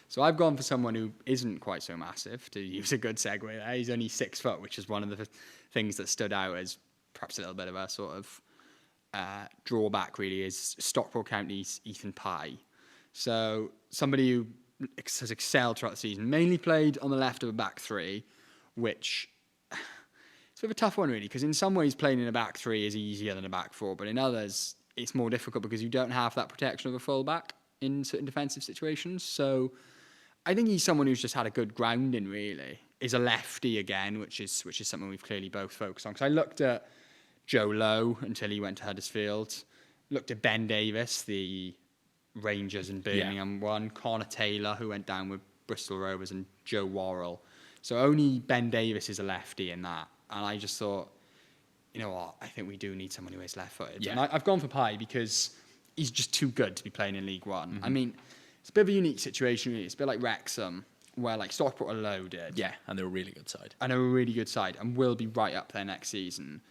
Speaker 1: So I've gone for someone who isn't quite so massive, to use a good segue there. He's only 6 foot, which is one of the things that stood out as perhaps a little bit of a sort of drawback, really, is Stockport County's Ethan Pye. So somebody who has excelled throughout the season, mainly played on the left of a back three, which it's a bit of a tough one, really, because in some ways playing in a back three is easier than a back four, but in others it's more difficult because you don't have that protection of a full-back in certain defensive situations. So I think he's someone who's just had a good grounding, really. Is a lefty again, which is something we've clearly both focused on. Because I looked at Joe Lowe until he went to Huddersfield. Looked at Ben Davis, the Rangers and Birmingham one. Connor Taylor, who went down with Bristol Rovers, and Joe Worrell. So only Ben Davis is a lefty in that. And I just thought, you know what, I think we do need someone who is left-footed.
Speaker 2: Yeah.
Speaker 1: And I've gone for Pye because he's just too good to be playing in League One. I mean, it's a bit of a unique situation, really. It's a bit like Wrexham, where like Stockport are loaded.
Speaker 2: Yeah, and they're a really good side.
Speaker 1: And they're a really good side and will be right up there next season.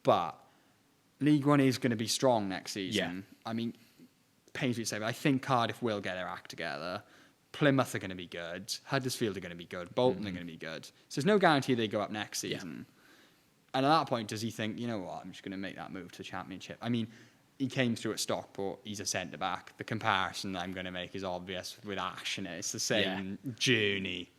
Speaker 1: But League One is going to be strong next season. Yeah. I mean, pains me to say, but I think Cardiff will get their act together. Plymouth are going to be good. Huddersfield are going to be good. Bolton are going to be good. So there's no guarantee they go up next season. Yeah. And at that point, does he think, you know what, I'm just going to make that move to the Championship? I mean, he came through at Stockport. He's a centre-back. The comparison I'm going to make is obvious with Ash, and it's the same journey.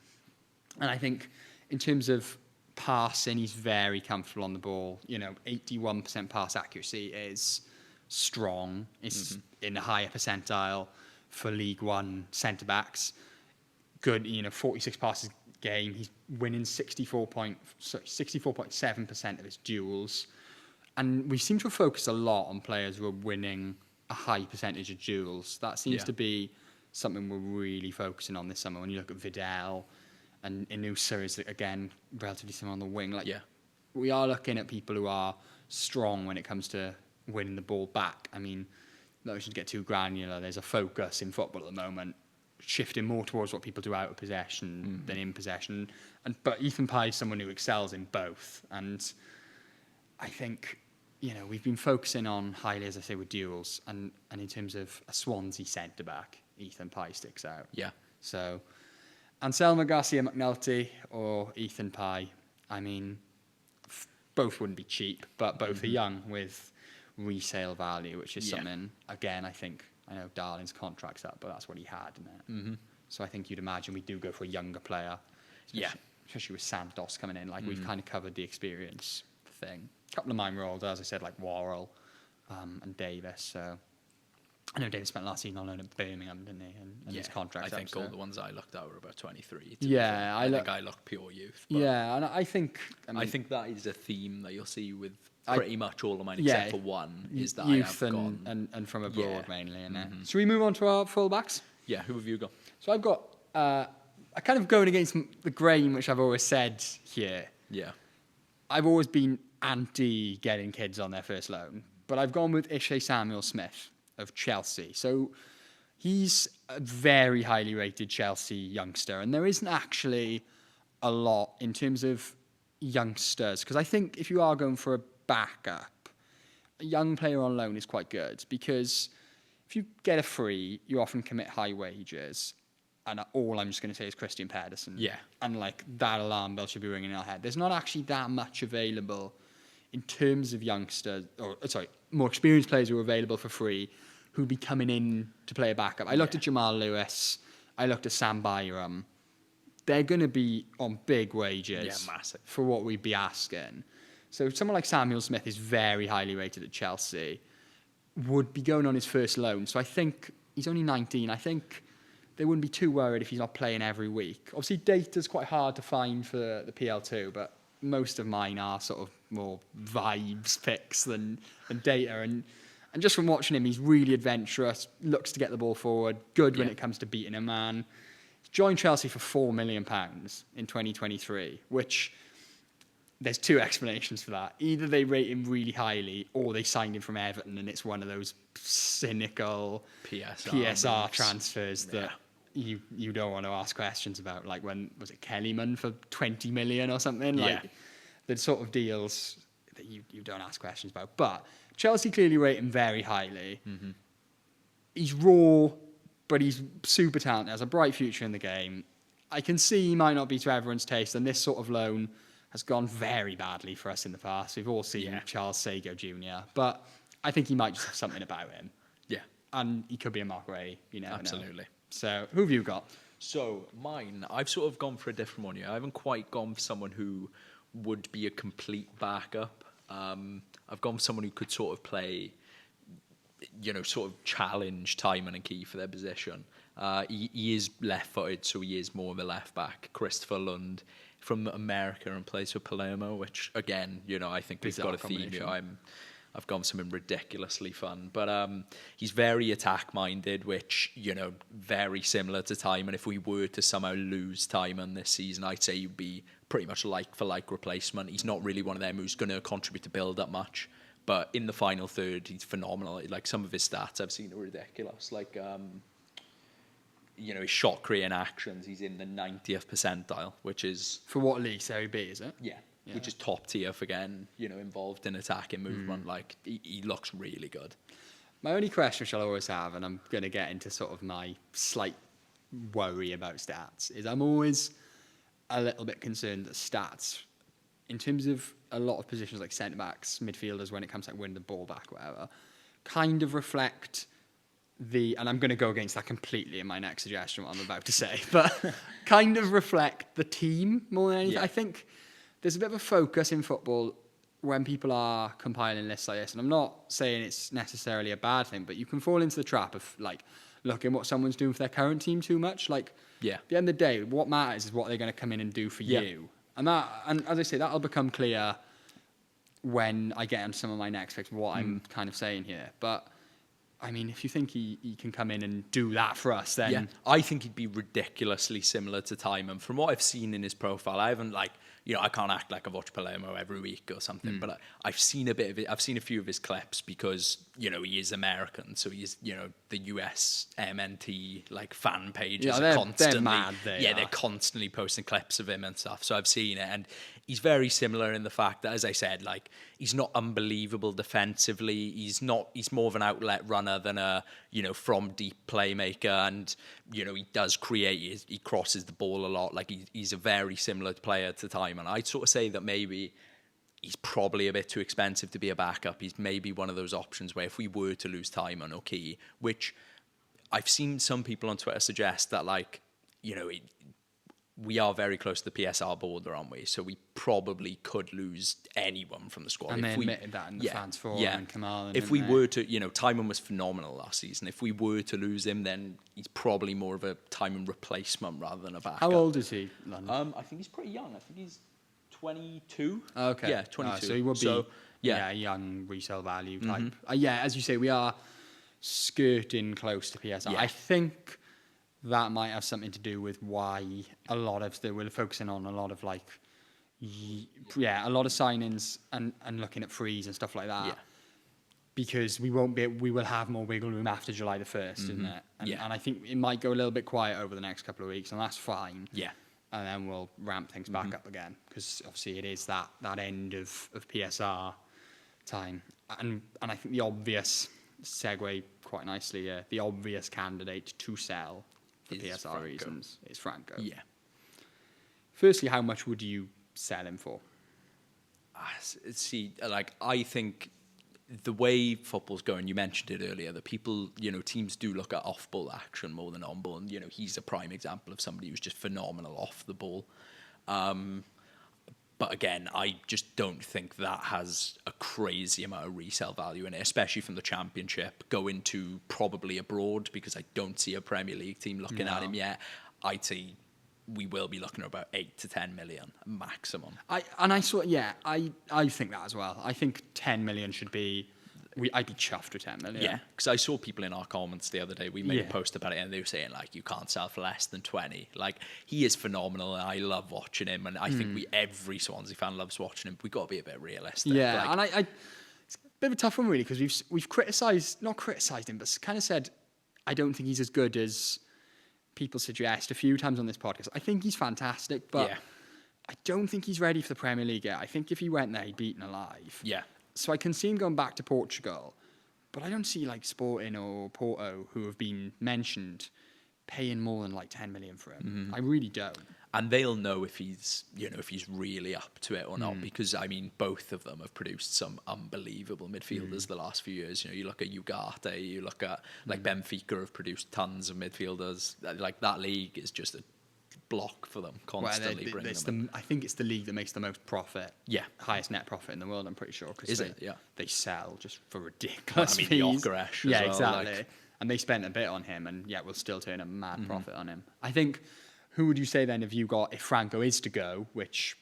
Speaker 1: And I think in terms of passing, he's very comfortable on the ball. 81% pass accuracy is strong. It's in the higher percentile for League One centre-backs. Good, 46 passes a game. He's winning 64.7% of his duels. And we seem to focus a lot on players who are winning a high percentage of duels. That seems to be something we're really focusing on this summer. When you look at Videl and Inusa is, again, relatively similar on the wing. We are looking at people who are strong when it comes to winning the ball back. I mean, no, we shouldn't get too granular. There's a focus in football at the moment, shifting more towards what people do out of possession than in possession. But Ethan Pye is someone who excels in both. And I think, we've been focusing on highly, as I say, with duels. And in terms of a Swansea centre-back, Ethan Pye sticks out. Yeah. So, Anselmo Garcia McNulty or Ethan Pye, I mean, both wouldn't be cheap, but both are young with resale value, which is something, again, I know Darling's contract's up, but that's what he had, isn't it? So I think you'd imagine we do go for a younger player. Especially with Santos coming in. We've kind of covered the experience thing. A couple of mine were older, as I said, like Worrell and Davis. So I know Davis spent last season on loan at Birmingham, didn't he? And his contract's
Speaker 2: I think
Speaker 1: up,
Speaker 2: all the ones I looked at were about 23.
Speaker 1: I
Speaker 2: think I looked pure youth.
Speaker 1: And I think...
Speaker 2: I think that is a theme that you'll see with pretty much all of mine, except for one, is that
Speaker 1: youth
Speaker 2: I have gone...
Speaker 1: and from abroad, mainly. Should we move on to our full-backs?
Speaker 2: Yeah, who have you got?
Speaker 1: So I've got... I kind of going against the grain, which I've always said here.
Speaker 2: Yeah.
Speaker 1: I've always been anti getting kids on their first loan, but I've gone with Isha Smith of Chelsea. So he's a very highly rated Chelsea youngster, and there isn't actually a lot in terms of youngsters, because I think if you are going for a backup, a young player on loan is quite good, because if you get a free, you often commit high wages. And all I'm just going to say is Christian Pedersen. Yeah. And that alarm bell should be ringing in our head. There's not actually that much available in terms of youngsters, more experienced players who are available for free, who'd be coming in to play a backup. I looked at Jamal Lewis. I looked at Sam Byram. They're going to be on big wages for what we'd be asking. So someone like Samuel Smith is very highly rated at Chelsea, would be going on his first loan. So I think he's only 19. I think they wouldn't be too worried if he's not playing every week. Obviously, data's quite hard to find for the PL2, but most of mine are sort of more vibes picks than data. And just from watching him, he's really adventurous, looks to get the ball forward, good when it comes to beating a man. He joined Chelsea for £4 million in 2023, which there's two explanations for that. Either they rate him really highly, or they signed him from Everton, and it's one of those cynical PSR transfers that you don't want to ask questions about. Like when, was it Kellyman for 20 million or something? The sort of deals that you don't ask questions about. But Chelsea clearly rate him very highly. He's raw, but he's super talented, has a bright future in the game. I can see he might not be to everyone's taste, and this sort of loan has gone very badly for us in the past. We've all seen Charles Sago Jr., but I think he might just have something about him. Yeah. And he could be a Mark Ray, you never know. So, who have you got?
Speaker 2: So, mine, I've sort of gone for a different one here. I haven't quite gone for someone who would be a complete backup. I've gone for someone who could sort of play, sort of challenge Timon and Key for their position. He is left-footed, so he is more of a left-back. Christopher Lund from America and plays for Palmo, which, again, I think we've got a theme here. I've gone for something ridiculously fun. But he's very attack-minded, which, very similar to Timon. If we were to somehow lose Timon this season, I'd say he'd be pretty much like-for-like replacement. He's not really one of them who's going to contribute to build-up much. But in the final third, he's phenomenal. Some of his stats I've seen are ridiculous. his shot creating actions, he's in the 90th percentile, which is...
Speaker 1: For what league? Serie B, is it?
Speaker 2: Yeah. Which is top tier for getting, involved in attacking movement. Like, he looks really good.
Speaker 1: My only question, which I'll always have, and I'm going to get into sort of my slight worry about stats, is I'm always a little bit concerned that stats, in terms of a lot of positions like centre-backs, midfielders, when it comes to winning the ball back, whatever, kind of reflect and I'm going to go against that completely in my next suggestion, what I'm about to say, but kind of reflect the team more than anything.
Speaker 2: Yeah.
Speaker 1: I think there's a bit of a focus in football when people are compiling lists like this, and I'm not saying it's necessarily a bad thing, but you can fall into the trap of like looking what someone's doing for their current team too much. Like, at the end of the day, what matters is what they're going to come in and do for you. And as I say, that'll become clear when I get on some of my next picks, what I'm kind of saying here. But I mean, if you think he can come in and do that for us, then...
Speaker 2: Yeah, I think he'd be ridiculously similar to Timon. From what I've seen in his profile, I haven't, I can't act like I've watched Palmo every week or something, but I've seen a bit of it. I've seen a few of his clips because, he is American, so he's, the US MNT, fan pages are constantly...
Speaker 1: They're mad,
Speaker 2: they're constantly posting clips of him and stuff, so I've seen it, and he's very similar in the fact that, as I said, he's not unbelievable defensively. He's more of an outlet runner than a, from deep playmaker. And, he does create, he crosses the ball a lot. He's a very similar player to Timon. I'd sort of say that maybe he's probably a bit too expensive to be a backup. He's maybe one of those options where if we were to lose Timon or Key, which I've seen some people on Twitter suggest that, we are very close to the PSR border, aren't we? So we probably could lose anyone from the squad.
Speaker 1: And they admitted that in the fans forum and Kamal.
Speaker 2: If we were to, Timon was phenomenal last season. If we were to lose him, then he's probably more of a Timon replacement rather than a backup.
Speaker 1: How old is he, Lund?
Speaker 2: I think he's pretty young. I think he's 22.
Speaker 1: Okay.
Speaker 2: Yeah, 22.
Speaker 1: So he would be young resale value type. As you say, we are skirting close to PSR. I think that might have something to do with why we're focusing on a lot of a lot of signings and looking at frees and stuff like that. Yeah. Because we will have more wiggle room after July the 1st, isn't it? And I think it might go a little bit quiet over the next couple of weeks, and that's fine. Yeah. And then we'll ramp things back up again, because obviously it is that end of PSR time. And I think the obvious segue quite nicely, the obvious candidate to sell for PSR Franco. Reasons is Franco. Yeah. Firstly, how much would you sell him for?
Speaker 2: See, I think the way football's going, you mentioned it earlier, that people, teams do look at off-ball action more than on-ball. And, he's a prime example of somebody who's just phenomenal off the ball. But again, I just don't think that has a crazy amount of resale value in it, especially from the Championship going to probably abroad, because I don't see a Premier League team looking at him yet. I'd say we will be looking at about 8 to 10 million maximum. I think that as well. I think 10 million should be... I'd be chuffed with 10 million. Yeah, because I saw people in our comments the other day, we made a post about it, and they were saying, you can't sell for less than 20. He is phenomenal, and I love watching him, and I think every Swansea fan loves watching him. We've got to be a bit realistic.
Speaker 1: Yeah, and it's a bit of a tough one, really, because we've not criticised him, but kind of said, I don't think he's as good as people suggest a few times on this podcast. I think he's fantastic, but I don't think he's ready for the Premier League yet. I think if he went there, he'd be eaten alive. Yeah. So I can see him going back to Portugal, but I don't see Sporting or Porto, who have been mentioned, paying more than 10 million for him. I really don't.
Speaker 2: And they'll know if he's really up to it or not, because both of them have produced some unbelievable midfielders the last few years. You look at Ugarte, you look at Benfica have produced tons of midfielders. That league is just a block for them constantly.
Speaker 1: I think it's the league that makes the most profit. Yeah, highest net profit in the world. I'm pretty sure. They sell just for ridiculous fees.
Speaker 2: Gyökeres as well,
Speaker 1: exactly. And they spent a bit on him, and we'll still turn a mad profit on him. I think. Who would you say then if Franco is to go, which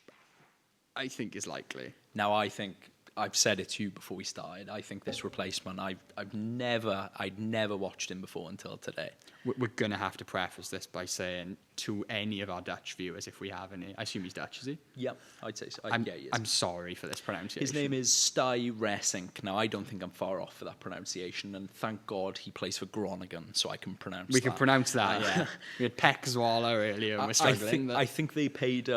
Speaker 1: I think is likely?
Speaker 2: Now I think I've said it to you before we started. I think this replacement, I'd never watched him before until today.
Speaker 1: We're going to have to preface this by saying to any of our Dutch viewers, if we have any, I assume he's Dutch, is he?
Speaker 2: Yep, I'd say so.
Speaker 1: He is. I'm sorry for this pronunciation.
Speaker 2: His name is Styrn. Now, I don't think I'm far off for that pronunciation, and thank God he plays for Groningen, so I can pronounce that.
Speaker 1: We can pronounce that, yeah. We had Peck-Zwala earlier, and we're struggling.
Speaker 2: I think they paid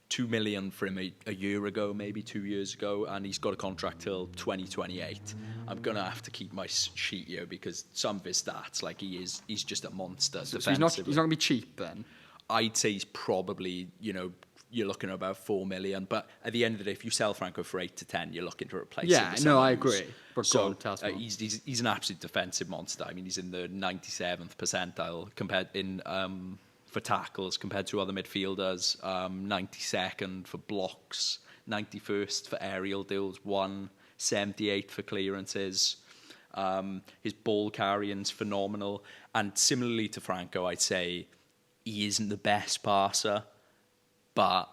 Speaker 2: 2 million for him a year ago, maybe 2 years ago, and he's got a contract till 2028. I'm gonna have to keep my sheet here because some of his stats, like he's just a monster.
Speaker 1: So he's not gonna be cheap then.
Speaker 2: I'd say he's probably, you're looking at about 4 million, but at the end of the day, if you sell Franco for 8 to 10, you're looking to replace him.
Speaker 1: Yeah, no, I agree. But
Speaker 2: so he's an absolute defensive monster. I mean, he's in the 97th percentile compared in. For tackles compared to other midfielders, 92nd for blocks, 91st for aerial deals, 178 for clearances. His ball carrying's phenomenal, and similarly to Franco, I'd say he isn't the best passer, but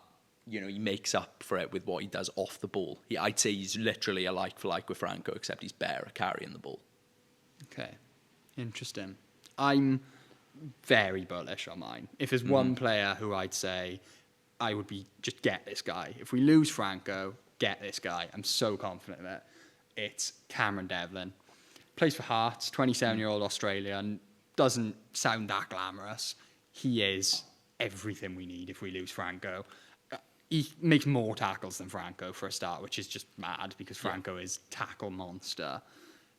Speaker 2: he makes up for it with what he does off the ball. I'd say he's literally a like for like with Franco, except he's better at carrying the ball.
Speaker 1: Okay, interesting. I'm very bullish on mine. If there's one player who I'd say I would be just get this guy. If we lose Franco, get this guy. I'm so confident of it. It's Cameron Develin. Plays for Hearts, 27-year-old Australian. Doesn't sound that glamorous. He is everything we need if we lose Franco. He makes more tackles than Franco for a start, which is just mad because Franco is tackle monster.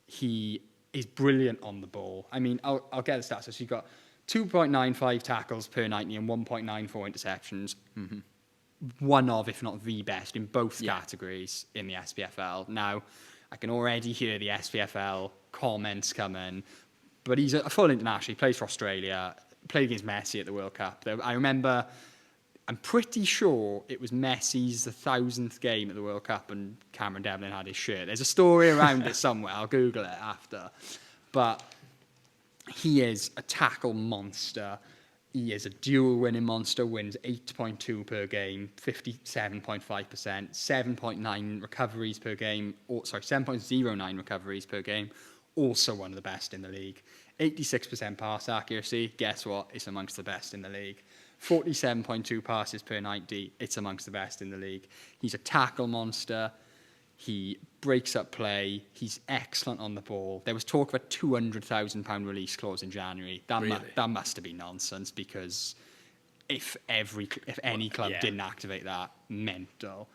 Speaker 1: He is brilliant on the ball. I mean, I'll get the stats. So you've got 2.95 tackles per 90 and 1.94 interceptions. Mm-hmm. One of, if not the best, in both categories in the SPFL. Now, I can already hear the SPFL comments coming, but he's a full international. He plays for Australia, played against Messi at the World Cup. I remember, I'm pretty sure it was Messi's 1,000th game at the World Cup and Cameron Develin had his shirt. There's a story around it somewhere. I'll Google it after. But he is a tackle monster. He is a dual winning monster, wins 8.2 per game, 57.5%, 7.9 recoveries per game, 7.09 recoveries per game, also one of the best in the league. 86% pass accuracy, guess what? It's amongst the best in the league. 47.2 passes per 90, it's amongst the best in the league. He's a tackle monster. He breaks up play. He's excellent on the ball. There was talk of a £200,000 release clause in January. That must have been nonsense because if any club didn't activate that, mental.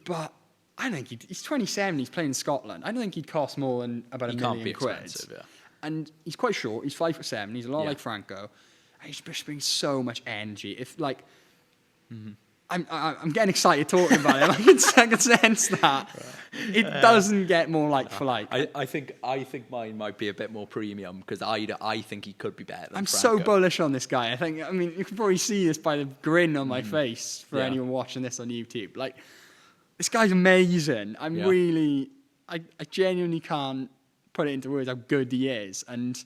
Speaker 1: But I think he's 27. He's playing in Scotland. I don't think he'd cost more than about £1 million quid.
Speaker 2: Yeah.
Speaker 1: And he's quite short. He's 5'7". He's a lot like Franco. And he just brings so much energy. I'm getting excited talking about it. I can sense that. It doesn't get more like for like.
Speaker 2: I think mine might be a bit more premium because I think he could be better than
Speaker 1: I'm
Speaker 2: Franco.
Speaker 1: so bullish on this guy. I mean, you can probably see this by the grin on my face for anyone watching this on YouTube. Like, this guy's amazing. I genuinely can't put it into words how good he is. And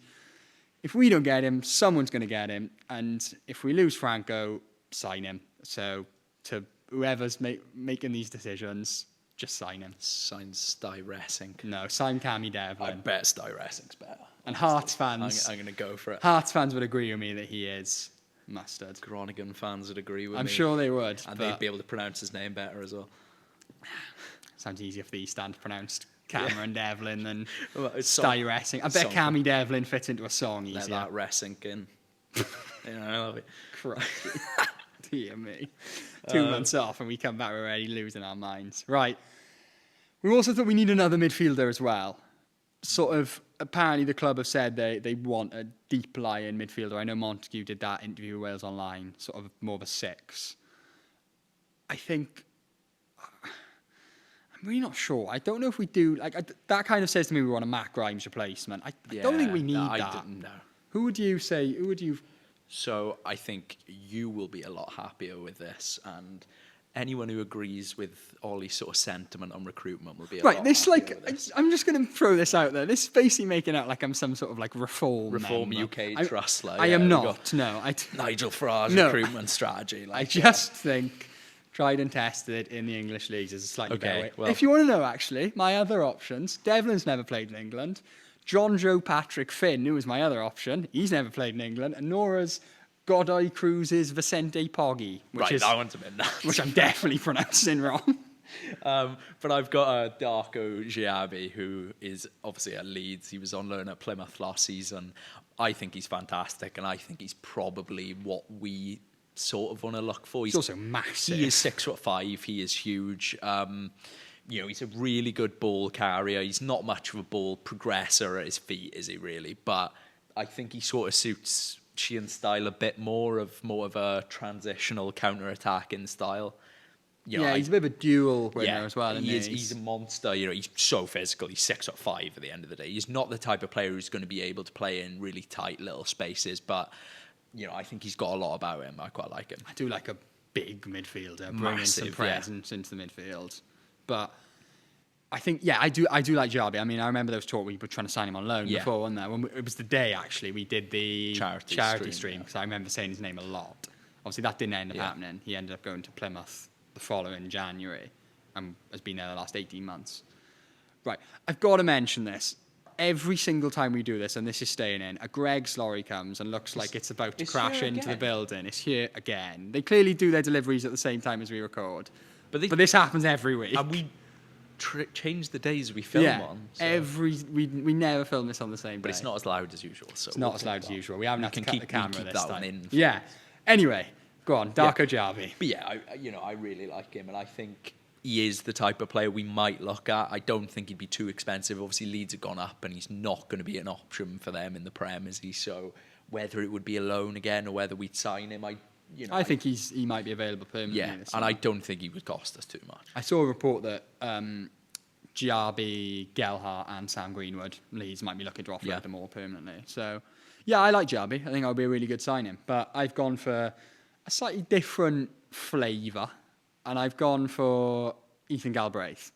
Speaker 1: if we don't get him, someone's going to get him. And if we lose Franco, sign him. So to whoever's making these decisions, just sign him.
Speaker 2: Sign Styrn.
Speaker 1: No, sign Cammy Develin.
Speaker 2: I bet Styrn's better.
Speaker 1: And Hearts fans...
Speaker 2: I'm going to go for it.
Speaker 1: Hearts fans would agree with me that he is mustard.
Speaker 2: Groningen fans would agree with me.
Speaker 1: I'm sure they would.
Speaker 2: And they'd be able to pronounce his name better as well.
Speaker 1: Sounds easier for the East Stand pronounced Cameron Develin than Styrn. I bet Cammy Develin fits into a song easier.
Speaker 2: Let that wrestling in. I love it.
Speaker 1: Crikey. Dear me. 2 months off and we come back, we're already losing our minds. Right. We also thought we need another midfielder as well. Sort of, apparently the club have said they want a deep lying midfielder. I know Montague did that interview with Wales Online, sort of more of a 6. I think... I'm really not sure. I don't know if we do... that kind of says to me we want a Matt Grimes replacement. I don't think we need that.
Speaker 2: I didn't know.
Speaker 1: Who would you say...
Speaker 2: So I think you will be a lot happier with this, and anyone who agrees with Ollie's sort of sentiment on recruitment will be a lot happier with this.
Speaker 1: I'm just going to throw this out there. This is basically making out like I'm some sort of reform
Speaker 2: UK trustler.
Speaker 1: I am not. No,
Speaker 2: Nigel Farage recruitment strategy.
Speaker 1: I just think Tried and tested in the English leagues as a slightly better way.
Speaker 2: well-
Speaker 1: If you want to know, actually, my other options, Develin's never played in England. John Joe Patrick Finn, who was my other option, he's never played in England. And Nora's Godoy Cruz's Vicente Poggi,
Speaker 2: That one's a bit nuts.
Speaker 1: which I'm definitely pronouncing wrong.
Speaker 2: But I've got Darko Giabi, who is obviously at Leeds. He was on loan at Plymouth last season. I think he's fantastic, and I think he's probably what we sort of want to look for.
Speaker 1: He's also massive.
Speaker 2: He is 6'5". He is huge. He's a really good ball carrier. He's not much of a ball progressor at his feet, is he really? But I think he sort of suits Sheehan's style a bit more of a transitional counter-attacking style.
Speaker 1: He's a bit of a dual winner as well.
Speaker 2: He's a monster. He's so physical. He's 6'5" at the end of the day. He's not the type of player who's going to be able to play in really tight little spaces, but I think he's got a lot about him. I quite like him.
Speaker 1: I do like a big midfielder, bringing some presence into the midfield. But I think, I do like Giabi. I mean, I remember those talk we were trying to sign him on loan before, wasn't there? It was the day, actually, we did the charity stream, because I remember saying his name a lot. Obviously, that didn't end up happening. He ended up going to Plymouth the following January and has been there the last 18 months. Right, I've got to mention this. Every single time we do this, and this is staying in, a Greg's lorry comes and looks like it's about to crash into the building. It's here again. They clearly do their deliveries at the same time as we record. But this happens every week.
Speaker 2: And we change the days we film on.
Speaker 1: So. We never film this on the same day.
Speaker 2: But it's not as loud as usual. So
Speaker 1: it's not as loud as usual. We haven't had to cut the camera this time.
Speaker 2: One in.
Speaker 1: Yeah. Anyway, go on, Darko Giabi.
Speaker 2: But I really like him, and I think he is the type of player we might look at. I don't think he'd be too expensive. Obviously, Leeds have gone up, and he's not going to be an option for them in the Prem, is he? So whether it would be a loan again or whether we'd sign him, I think
Speaker 1: he might be available permanently.
Speaker 2: Yeah, and I don't think he would cost us too much.
Speaker 1: I saw a report that Giabi, Gelhardt, and Sam Greenwood, Leeds might be looking to offload them all permanently. So, I like Giabi. I think I'll be a really good signing. But I've gone for a slightly different flavour, and I've gone for Ethan Galbraith.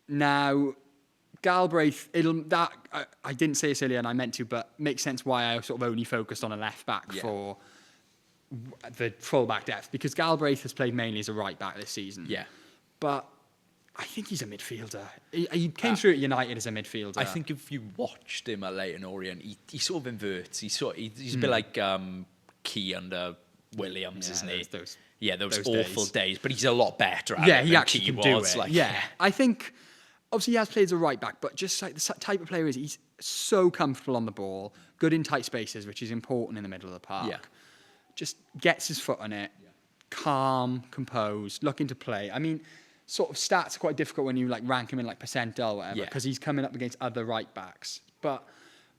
Speaker 1: Now, Galbraith, I didn't say this earlier, and I meant to, but makes sense why I sort of only focused on a left back for the full-back depth, because Galbraith has played mainly as a right-back this season. Yeah. But I think he's a midfielder. He came through at United as a midfielder.
Speaker 2: I think if you watched him at Leyton Orient, he sort of inverts. He's a bit like Key under Williams, isn't he? Those awful days. But he's a lot better at it
Speaker 1: he
Speaker 2: than
Speaker 1: actually
Speaker 2: Key
Speaker 1: can
Speaker 2: was.
Speaker 1: do it. I think, obviously he has played as a right-back, but just like the type of player he's so comfortable on the ball, good in tight spaces, which is important in the middle of the park. Yeah. Just gets his foot on it, calm, composed, looking to play. I mean, sort of stats are quite difficult when you rank him in percentile or whatever, because he's coming up against other right backs. But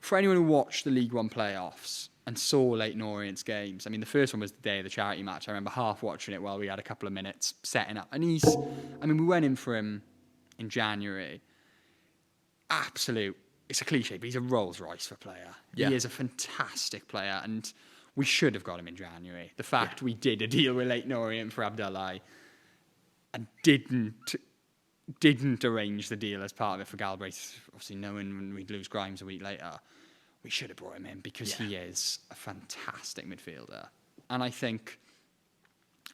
Speaker 1: for anyone who watched the League One playoffs and saw Leyton Orient's games, I mean, the first one was the day of the charity match. I remember half watching it while we had a couple of minutes setting up. And we went in for him in January. It's a cliche, but he's a Rolls Royce for player. Yeah. He is a fantastic player, and we should have got him in January. The fact we did a deal with Leyton Orient for Abdullah and didn't arrange the deal as part of it for Galbraith, obviously knowing we'd lose Grimes a week later, we should have brought him in, because he is a fantastic midfielder. And I think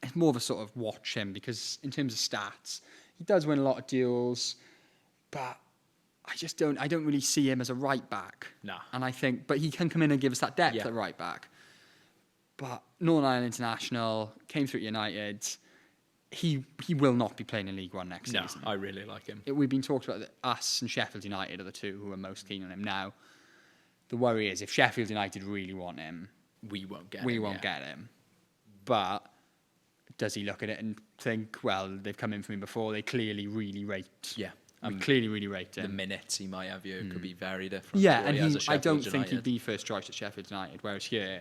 Speaker 1: it's more of a sort of watch him, because in terms of stats, he does win a lot of duels, but I don't really see him as a right back. No. And I think, but he can come in and give us that depth at right back. But Northern Ireland International, came through at United. He will not be playing in League One next season.
Speaker 2: No, I really like him.
Speaker 1: We've been talking about us and Sheffield United are the two who are most keen on him. Now, the worry is if Sheffield United really want him,
Speaker 2: we won't get
Speaker 1: him. But does he look at it and think, well, they've come in for me before, they clearly really rate. Yeah. We clearly really rate him.
Speaker 2: The minutes he might have could be very different.
Speaker 1: Yeah, and I don't think he'd be first choice at Sheffield United, whereas here,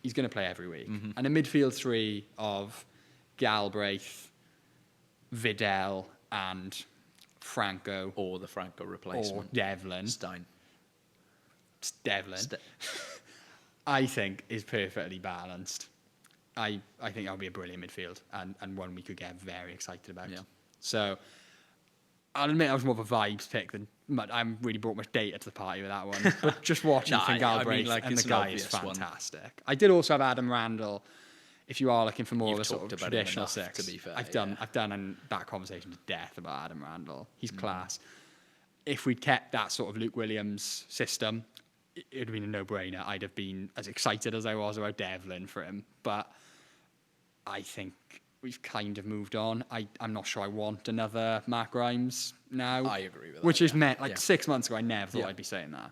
Speaker 1: he's going to play every week. Mm-hmm. And a midfield three of Galbraith, Videl, and Franco.
Speaker 2: Or the Franco replacement.
Speaker 1: Or Develin.
Speaker 2: Styrn.
Speaker 1: Develin. I think is perfectly balanced. I think that'll be a brilliant midfield, and one we could get very excited about. Yeah. So I'll admit I was more of a vibes pick than I really brought much data to the party with that one. But just watching Ethan Galbraith and the guy is fantastic. I did also have Adam Randall if you are looking for more
Speaker 2: You've
Speaker 1: of a sort
Speaker 2: talked
Speaker 1: of
Speaker 2: about him
Speaker 1: traditional
Speaker 2: enough,
Speaker 1: six,
Speaker 2: to be fair,
Speaker 1: I've done in that conversation to death about Adam Randall. He's class. If we'd kept that sort of Luke Williams system, it would have been a no-brainer. I'd have been as excited as I was about Develin for him. But I think we've kind of moved on. I'm not sure I want another Matt Grimes now.
Speaker 2: I agree with that.
Speaker 1: Which is meant, 6 months ago, I never thought I'd be saying that.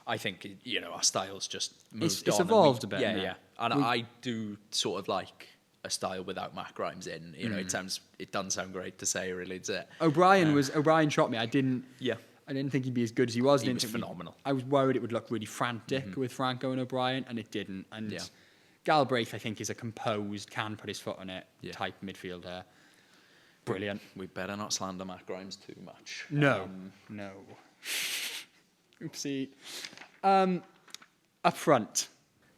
Speaker 2: I think, our style's just moved on.
Speaker 1: It's evolved a bit.
Speaker 2: Yeah. And I do sort of like a style without Matt Grimes in. It doesn't sound great to say, really, does it?
Speaker 1: O'Brien shot me. I didn't think he'd be as good as he was.
Speaker 2: He was phenomenal.
Speaker 1: I was worried it would look really frantic with Franco and O'Brien, and it didn't. And Galbraith, I think, is a composed, can put his foot on it type midfielder. Brilliant.
Speaker 2: We better not slander Matt Grimes too much.
Speaker 1: No. Oopsie. Up front.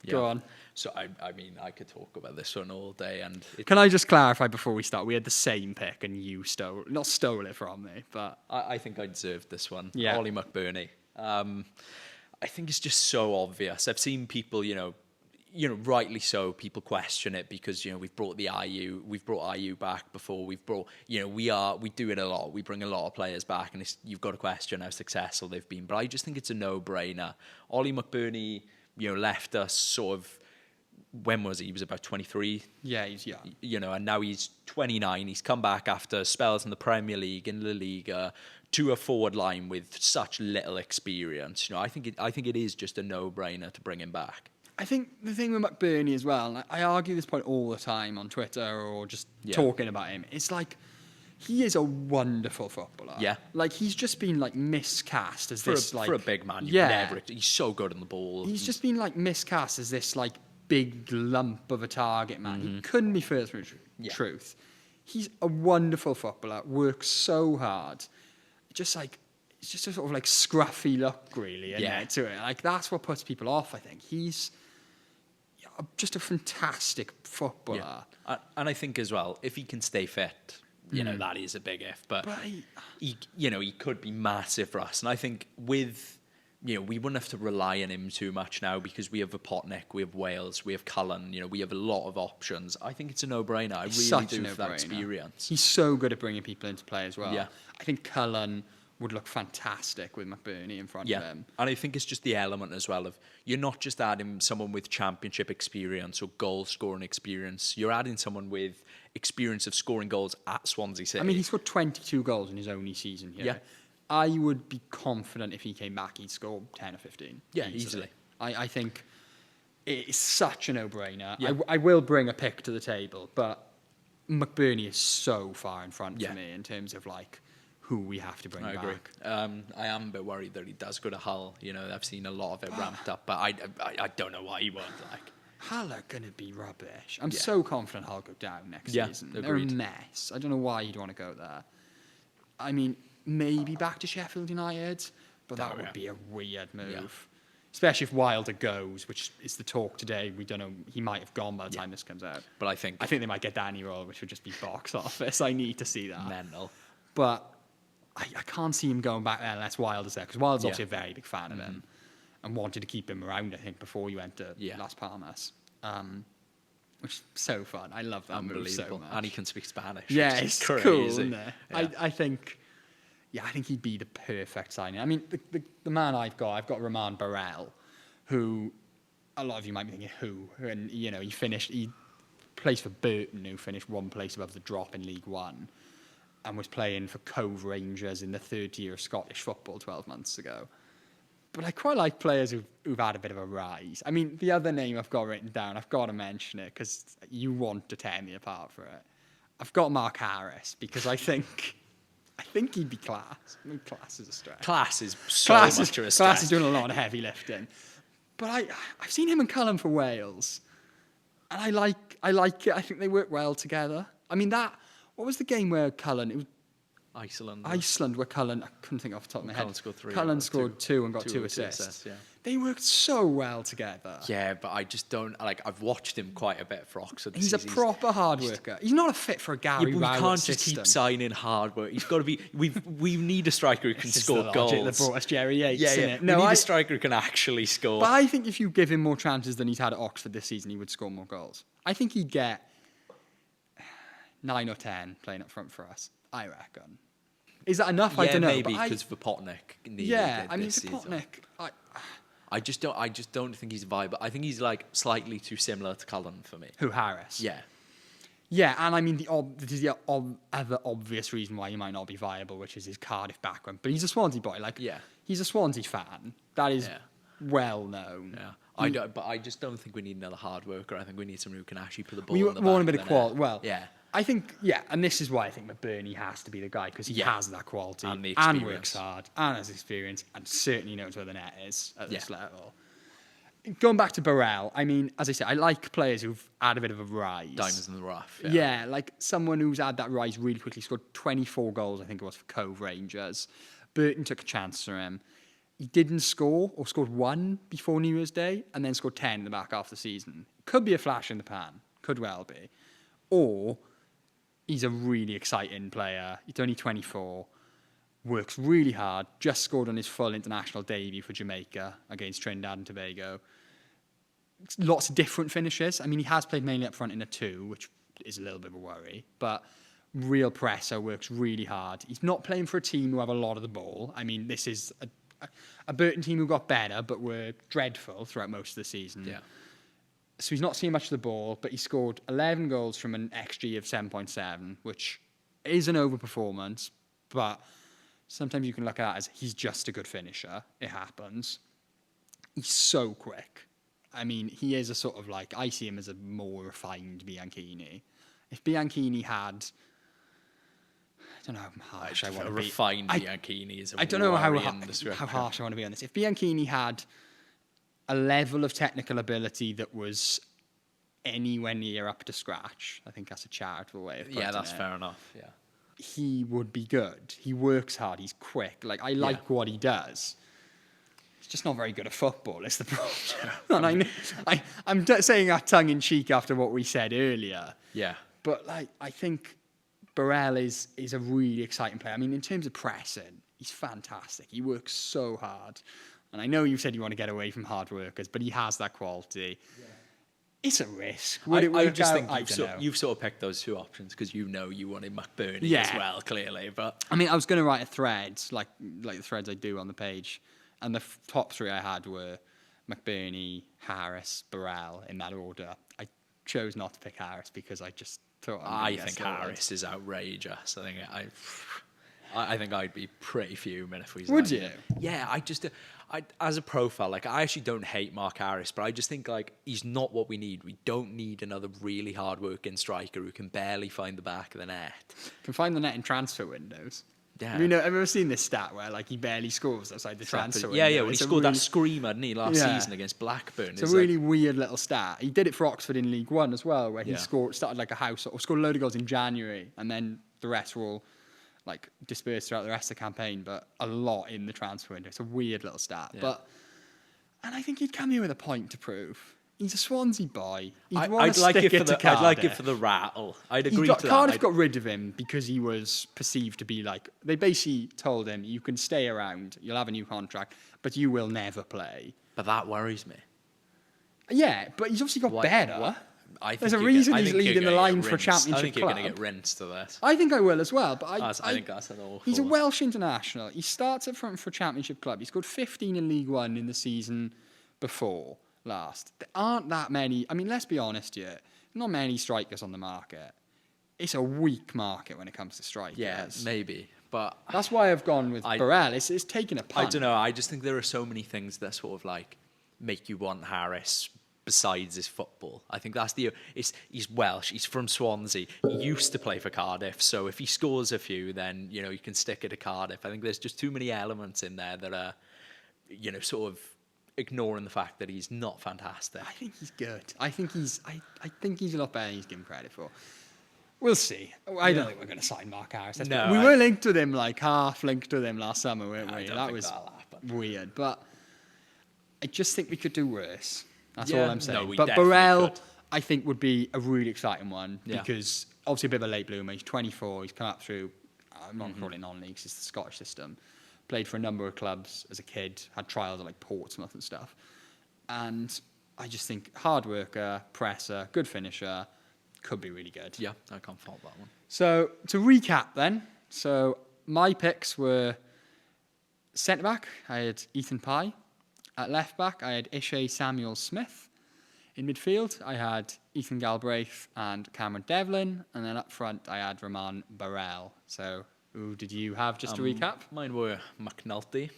Speaker 1: Go on.
Speaker 2: So, I mean, I could talk about this one all day. And
Speaker 1: Can I just clarify before we start? We had the same pick and you not stole it from me, but...
Speaker 2: I think I deserved this one.
Speaker 1: Yeah.
Speaker 2: Ollie McBurney. I think it's just so obvious. I've seen people, rightly so, people question it because, we've brought IU back before. We've brought, we do it a lot. We bring a lot of players back and you've got to question how successful they've been. But I just think it's a no-brainer. Ollie McBurney, left us sort of, when was he? He was about 23.
Speaker 1: Yeah, he's young.
Speaker 2: And now he's 29. He's come back after spells in the Premier League, in La Liga, to a forward line with such little experience. I think it is just a no-brainer to bring him back.
Speaker 1: I think the thing with McBurney as well, and I argue this point all the time on Twitter or just talking about him, it's like he is a wonderful footballer.
Speaker 2: Yeah.
Speaker 1: Like he's just been miscast as
Speaker 2: for a big man. He's so good on the ball.
Speaker 1: He's just been miscast as this big lump of a target man. He couldn't be further from truth. He's a wonderful footballer, works so hard. It's just a sort of scruffy look, really, to it. That's what puts people off, I think. He's just a fantastic footballer.
Speaker 2: Yeah. And I think as well, if he can stay fit, that is a big if. But he could be massive for us. And I think with... we wouldn't have to rely on him too much now because we have Vopotnik, we have Wales, we have Cullen, we have a lot of options. I think it's a no-brainer. I really do for that experience.
Speaker 1: He's so good at bringing people into play as well.
Speaker 2: Yeah.
Speaker 1: I think Cullen would look fantastic with McBurney in front of him.
Speaker 2: And I think it's just the element as well of you're not just adding someone with championship experience or goal-scoring experience. You're adding someone with experience of scoring goals at Swansea City.
Speaker 1: I mean, he's scored 22 goals in his only season here.
Speaker 2: Yeah.
Speaker 1: I would be confident if he came back, he'd score 10 or 15.
Speaker 2: Yeah, easily.
Speaker 1: I think it's such a no-brainer.
Speaker 2: Yeah.
Speaker 1: I will bring a pick to the table, but McBurney is so far in front for me in terms of who we have to bring back.
Speaker 2: I agree. I am a bit worried that he does go to Hull. I've seen a lot of it ramped up, but I don't know why he won't.
Speaker 1: Hull are going to be rubbish. I'm so confident Hull go down next season.
Speaker 2: Agreed.
Speaker 1: They're a mess. I don't know why you'd want to go there. I mean, maybe back to Sheffield United, but that would be a weird move. Yeah. Especially if Wilder goes, which is the talk today. We don't know. He might have gone by the time this comes out.
Speaker 2: But I think
Speaker 1: they might get Danny Roll, which would just be box office. I need to see that.
Speaker 2: Mental.
Speaker 1: But I can't see him going back there unless Wilder's there, because Wilder's obviously a very big fan of him and wanted to keep him around, I think, before he went to Las Palmas. Which is so fun. I love that move so much.
Speaker 2: And he can speak Spanish.
Speaker 1: Yeah, it's cool, isn't it?
Speaker 2: Yeah.
Speaker 1: I think he'd be the perfect signing. I mean, the man I've got Roman Barrel, who a lot of you might be thinking, who? And, he plays for Burton, who finished one place above the drop in League One, and was playing for Cove Rangers in the third tier of Scottish football 12 months ago. But I quite like players who've had a bit of a rise. I mean, the other name I've got written down, I've got to mention it because you want to tear me apart for it. I've got Mark Harris because I think he'd be class. I mean, class is a stretch.
Speaker 2: Class is so much of a stretch.
Speaker 1: Class is doing a lot of heavy lifting. But I've seen him and Cullen for Wales, and I like it. I think they work well together. I mean, what was the game where Cullen? It was
Speaker 2: Iceland,
Speaker 1: where Cullen, I couldn't think off the top of my head.
Speaker 2: Cullen scored 3.
Speaker 1: Cullen scored 2 and got 2 assists.
Speaker 2: Yeah.
Speaker 1: They worked so well together.
Speaker 2: Yeah, but I just don't like. I've watched him quite a bit for Oxford.
Speaker 1: He's a proper hard worker. He's not a fit for a Gary
Speaker 2: We
Speaker 1: Rowett
Speaker 2: can't
Speaker 1: system.
Speaker 2: just keep signing hard work. He's got to be. We need a striker who can
Speaker 1: This is
Speaker 2: score
Speaker 1: the
Speaker 2: goals.
Speaker 1: logic that brought us Jerry Yates,
Speaker 2: Yeah.
Speaker 1: innit?
Speaker 2: We need a striker who can actually score.
Speaker 1: But I think if you give him more chances than he's had at Oxford this season, he would score more goals. I think he'd get 9 or 10 playing up front for us. I reckon. Is that enough? I don't know.
Speaker 2: Maybe because Vipotnik needed it this season.
Speaker 1: Vipotnik.
Speaker 2: I just don't think he's viable. I think he's like slightly too similar to Cullen for me.
Speaker 1: Who, Harris?
Speaker 2: Yeah.
Speaker 1: Yeah, and I mean, the other obvious reason why he might not be viable, which is his Cardiff background. But he's a Swansea boy. He's a Swansea fan. That is well known.
Speaker 2: Yeah. But I just don't think we need another hard worker. I think we need someone who can actually put the ball
Speaker 1: We
Speaker 2: in the
Speaker 1: want a
Speaker 2: back
Speaker 1: bit of quality. Well,
Speaker 2: yeah.
Speaker 1: I think, and this is why I think McBurney has to be the guy, because he has that quality
Speaker 2: and the
Speaker 1: and
Speaker 2: experience.
Speaker 1: works hard and has experience and certainly knows where the net is at this level. Going back to Burrell, I mean, as I said, I like players who've had a bit of a rise.
Speaker 2: Diamonds in the rough.
Speaker 1: Yeah, like someone who's had that rise really quickly, scored 24 goals, I think it was, for Cove Rangers. Burton took a chance for him. He didn't score, or scored 1 before New Year's Day, and then scored 10 in the back half of the season. Could be a flash in the pan. Could well be. Or he's a really exciting player. He's only 24. Works really hard. Just scored on his full international debut for Jamaica against Trinidad and Tobago. Lots of different finishes. I mean, he has played mainly up front in a 2, which is a little bit of a worry. But real presser, works really hard. He's not playing for a team who have a lot of the ball. I mean, this is a Burton team who got better, but were dreadful throughout most of the season.
Speaker 2: Yeah.
Speaker 1: So he's not seeing much of the ball, but he scored 11 goals from an XG of 7.7, which is an overperformance, but sometimes you can look at it as he's just a good finisher. It happens. He's so quick. I mean, he is a sort of like, I see him as a more refined Bianchini. If Bianchini had, I don't know how harsh I want to be.
Speaker 2: Refined Bianchini is a
Speaker 1: I don't know how
Speaker 2: description.
Speaker 1: harsh I want to be on this. If Bianchini had a level of technical ability that was anywhere near up to scratch, I think that's a charitable way of putting it.
Speaker 2: Yeah, that's fair enough. Yeah.
Speaker 1: He would be good. He works hard. He's quick. Like, I like what he does. He's just not very good at football, is the problem. And I'm saying that tongue in cheek after what we said earlier.
Speaker 2: Yeah.
Speaker 1: But like, I think Burrell is a really exciting player. I mean, in terms of pressing, he's fantastic. He works so hard. And I know you said you want to get away from hard workers, but he has that quality. Yeah. It's a risk.
Speaker 2: I just think you've sort of picked those 2 options because you wanted McBurney as well, clearly. But
Speaker 1: I mean, I was going to write a thread, like the threads I do on the page, and the top 3 I had were McBurney, Harris, Burrell in that order. I chose not to pick Harris because I just thought
Speaker 2: I think Harris is outrageous. I think I'd be pretty fuming if we.
Speaker 1: Would you?
Speaker 2: Yeah, I as a profile, like I actually don't hate Mark Harris, but I just think like he's not what we need. We don't need another really hard-working striker who can barely find the back of the net.
Speaker 1: Can find the net in transfer windows.
Speaker 2: Yeah.
Speaker 1: I mean, I've ever seen this stat where like he barely scores outside the transfer window.
Speaker 2: Yeah, when he scored that screamer, didn't he, last season against Blackburn?
Speaker 1: It's a really weird little stat. He did it for Oxford in League One as well, where he started like a house, or scored a load of goals in January, and then the rest were all like dispersed throughout the rest of the campaign, but a lot in the transfer window. It's a weird little stat. And I think he'd come here with a point to prove. He's a Swansea boy.
Speaker 2: I'd like it for the rattle. I'd agree to that.
Speaker 1: Cardiff got rid of him because he was perceived to be like, they basically told him, you can stay around, you'll have a new contract, but you will never play.
Speaker 2: But that worries me.
Speaker 1: Yeah, but he's obviously got better.
Speaker 2: What?
Speaker 1: There's a reason he's leading the line for a championship club.
Speaker 2: I think you're going to get rinsed to this.
Speaker 1: I think I will as well. But
Speaker 2: I think that's an awful.
Speaker 1: He's a Welsh international. He starts up front for a championship club. He scored 15 in League One in the season before last. There aren't that many. I mean, let's be honest here. Not many strikers on the market. It's a weak market when it comes to strikers.
Speaker 2: Yeah, maybe. But
Speaker 1: that's why I've gone with Burrell. It's taken a punt.
Speaker 2: I don't know. I just think there are so many things that sort of like make you want Harris besides his football. I think that's he's Welsh, he's from Swansea, he used to play for Cardiff, so if he scores a few, then, you can stick it to Cardiff. I think there's just too many elements in there that are, sort of ignoring the fact that he's not fantastic.
Speaker 1: I think he's good. I think he's a lot better than he's given credit for. We'll see. I don't think we're going to sign Mark Harris.
Speaker 2: No,
Speaker 1: We were linked with him, like half linked with him last summer, weren't we?
Speaker 2: I don't
Speaker 1: That
Speaker 2: think
Speaker 1: was
Speaker 2: that'll happen.
Speaker 1: weird. But I just think we could do worse. That's
Speaker 2: Yeah,
Speaker 1: all I'm saying.
Speaker 2: no, we
Speaker 1: But
Speaker 2: definitely
Speaker 1: Burrell,
Speaker 2: could.
Speaker 1: I think, would be a really exciting one
Speaker 2: Yeah.
Speaker 1: because obviously a bit of a late bloomer. He's 24. He's come up through, I'm not
Speaker 2: Mm-hmm.
Speaker 1: calling it non-league, it's the Scottish system. Played for a number of clubs as a kid, had trials at like Portsmouth and stuff. And I just think hard worker, presser, good finisher, could be really good.
Speaker 2: Yeah, I can't fault that one.
Speaker 1: So to recap then, so my picks were centre-back, I had Ethan Pye. At left-back, I had Isha Smith. In midfield, I had Ethan Galbraith and Cameron Develin. And then up front, I had Roman Burrell. So who did you have, just to recap?
Speaker 2: Mine were McNulty.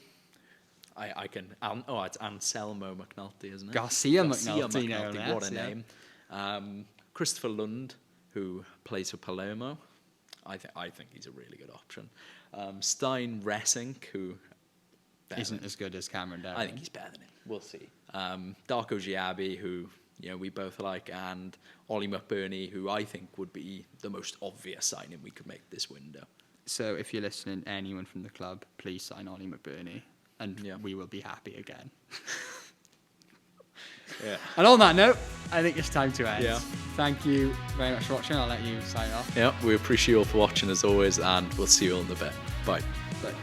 Speaker 2: It's Anselmo McNulty, isn't it?
Speaker 1: Garcia McNulty, no less,
Speaker 2: what a
Speaker 1: yeah.
Speaker 2: name. Christopher Lund, who plays for Palmo. I think he's a really good option. Styrn Resink, who
Speaker 1: Isn't as good as Cameron Develin.
Speaker 2: I think he's better than him. We'll see. Darko Giabi, who we both like, and Ollie McBurney, who I think would be the most obvious signing we could make this window.
Speaker 1: So if you're listening, anyone from the club, please sign Ollie McBurney, and we will be happy again.
Speaker 2: Yeah.
Speaker 1: And on that note, I think it's time to end.
Speaker 2: Yeah.
Speaker 1: Thank you very much for watching. I'll let you sign off.
Speaker 2: Yeah, we appreciate you all for watching as always, and we'll see you all in a bit. Bye.
Speaker 1: Bye.